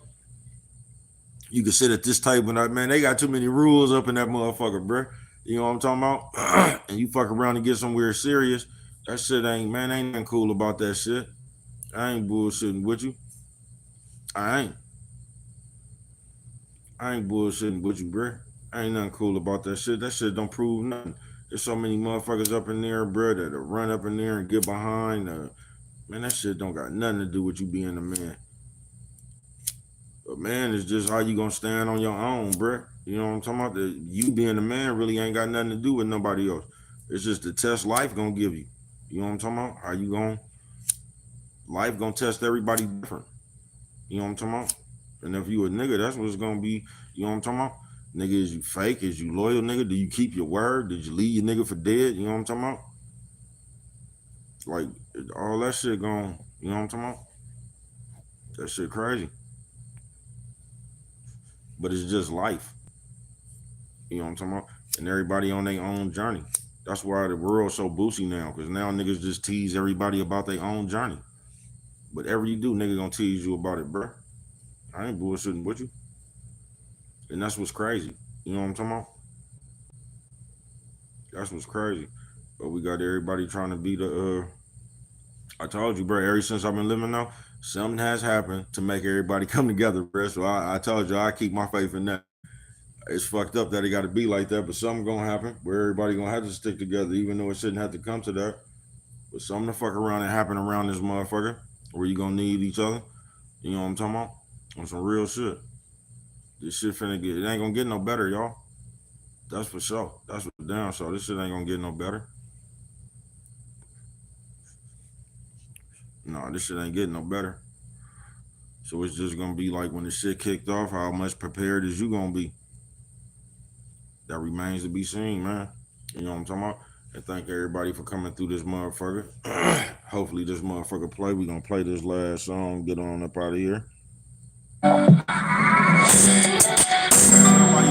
You can sit at this table and like, man, they got too many rules up in that motherfucker, bro. You know what I'm talking about? And you fuck around and get somewhere serious. That shit ain't nothing cool about that shit. I ain't bullshitting with you. I ain't bullshitting with you, bro. Ain't nothing cool about that shit. That shit don't prove nothing. There's so many motherfuckers up in there, bro, that'll run up in there and get behind. Man, that shit don't got nothing to do with you being a man. But man, it's just how you gonna stand on your own, bro. You know what I'm talking about? You being a man really ain't got nothing to do with nobody else. It's just the test life gonna give you. You know what I'm talking about? How you gonna, life gonna test everybody different. You know what I'm talking about? And if you a nigga, that's what it's gonna be. You know what I'm talking about? Nigga, is you fake? Is you loyal, nigga? Do you keep your word? Did you leave your nigga for dead? You know what I'm talking about? Like, all that shit going, you know what I'm talking about? That shit crazy. But it's just life. You know what I'm talking about? And everybody on their own journey. That's why the world's so boosy now, because now niggas just tease everybody about their own journey. Whatever you do, nigga gonna tease you about it, bro. I ain't bullshitting with you. And that's what's crazy. You know what I'm talking about? That's what's crazy. But we got everybody trying to be the, I told you, bro, ever since I've been living now, something has happened to make everybody come together, bro. So I told you, I keep my faith in that. It's fucked up that it got to be like that, but something gonna happen where everybody gonna have to stick together, even though it shouldn't have to come to that. But something to fuck around and happen around this motherfucker where you gonna need each other. You know what I'm talking about? On some real shit. This shit finna get, it ain't gonna get no better, y'all. That's for sure. That's for damn sure. This shit ain't gonna get no better. No, this shit ain't getting no better. So it's just gonna be like when the shit kicked off, how much prepared is you gonna be? That remains to be seen, man. You know what I'm talking about? And thank everybody for coming through this motherfucker. Hopefully this motherfucker play. We gonna play this last song, get on up out of here. Everybody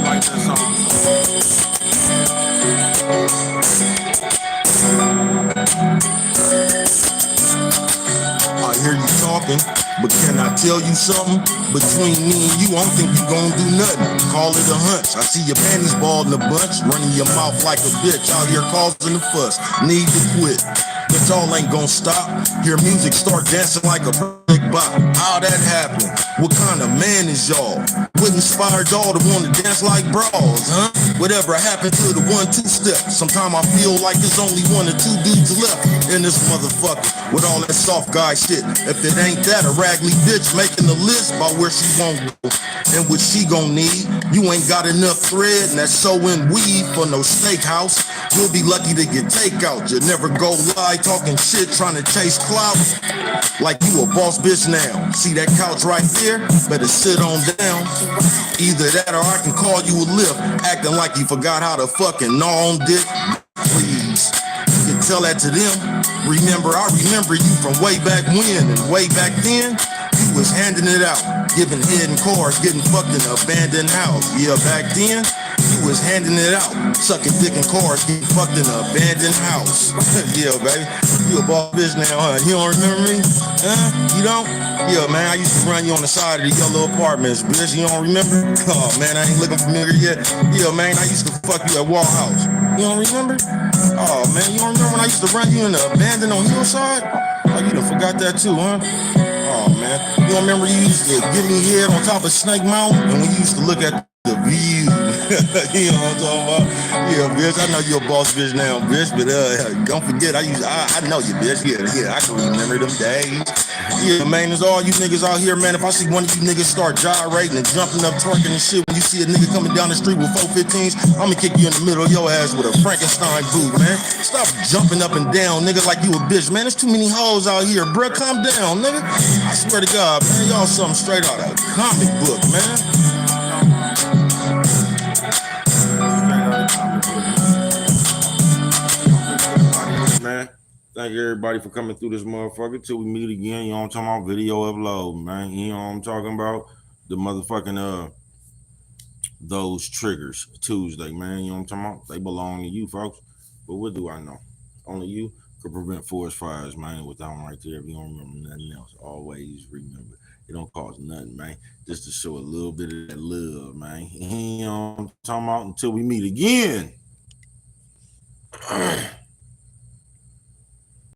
like that song. I hear you talking, but can I tell you something? Between me and you, I don't think you gon' do nothing. Call it a hunch. I see your panties balled in a bunch, running your mouth like a bitch, out here causing a fuss. Need to quit, but y'all ain't gon' stop. Hear music, start dancing like a big bop. How that happen? What kind of man is y'all? What inspired y'all to wanna dance like bras, huh? Whatever happened to the 1-2 step? Sometimes I feel like there's only 1 or 2 dudes left in this motherfucker with all that soft guy shit. If it ain't that, a raggedy bitch making the list about where she won't go and what she gon' need. You ain't got enough thread and that's sewing weave for no steakhouse. You'll be lucky to get takeout. You never go lie talking shit trying to chase clout like you a boss bitch now. See that couch right there? Better sit on down. Either that or I can call you a lift, acting like you forgot how to fucking gnaw on dick. Please, you can tell that to them. Remember, I remember you from way back when, and way back then, you was handing it out, giving head in cars, getting fucked in an abandoned house. Yeah, back then, you was handing it out, sucking dick in cars, getting fucked in an abandoned house. Yeah, baby, you a boss bitch now, huh? You don't remember me? Huh? You don't? Yeah, man, I used to run you on the side of the yellow apartments, bitch. You don't remember? Oh, man, I ain't looking familiar yet. Yeah, man, I used to fuck you at Wall House. You don't remember? Oh, man, you don't remember when I used to run you in the abandoned on Hillside? Oh, you done forgot that too, huh? Oh, man. You don't remember you used to give me head on top of Snake Mountain? And we used to look at the view. You know what I'm talking about? Yeah, bitch, I know you're a boss bitch now, bitch. But don't forget, I know you, bitch. Yeah, I can remember them days. Yeah, man, there's all you niggas out here, man. If I see one of you niggas start gyrating and jumping up, twerking and shit, when you see a nigga coming down the street with 415s, I'ma kick you in the middle of your ass with a Frankenstein boot, man. Stop jumping up and down, nigga, like you a bitch, man. There's too many hoes out here, bruh. Calm down, nigga. I swear to God, man, y'all something straight out of a comic book, man. Man, thank everybody for coming through this motherfucker. Till we meet again, you know what I'm talking about? Video upload, man. You know what I'm talking about? The motherfucking those triggers Tuesday, man. You know what I'm talking about? They belong to you, folks. But what do I know? Only you could prevent forest fires, man. With that one right there. If you don't remember nothing else, always remember it don't cost nothing, man. Just to show a little bit of that love, man. You know what I'm talking about? Until we meet again.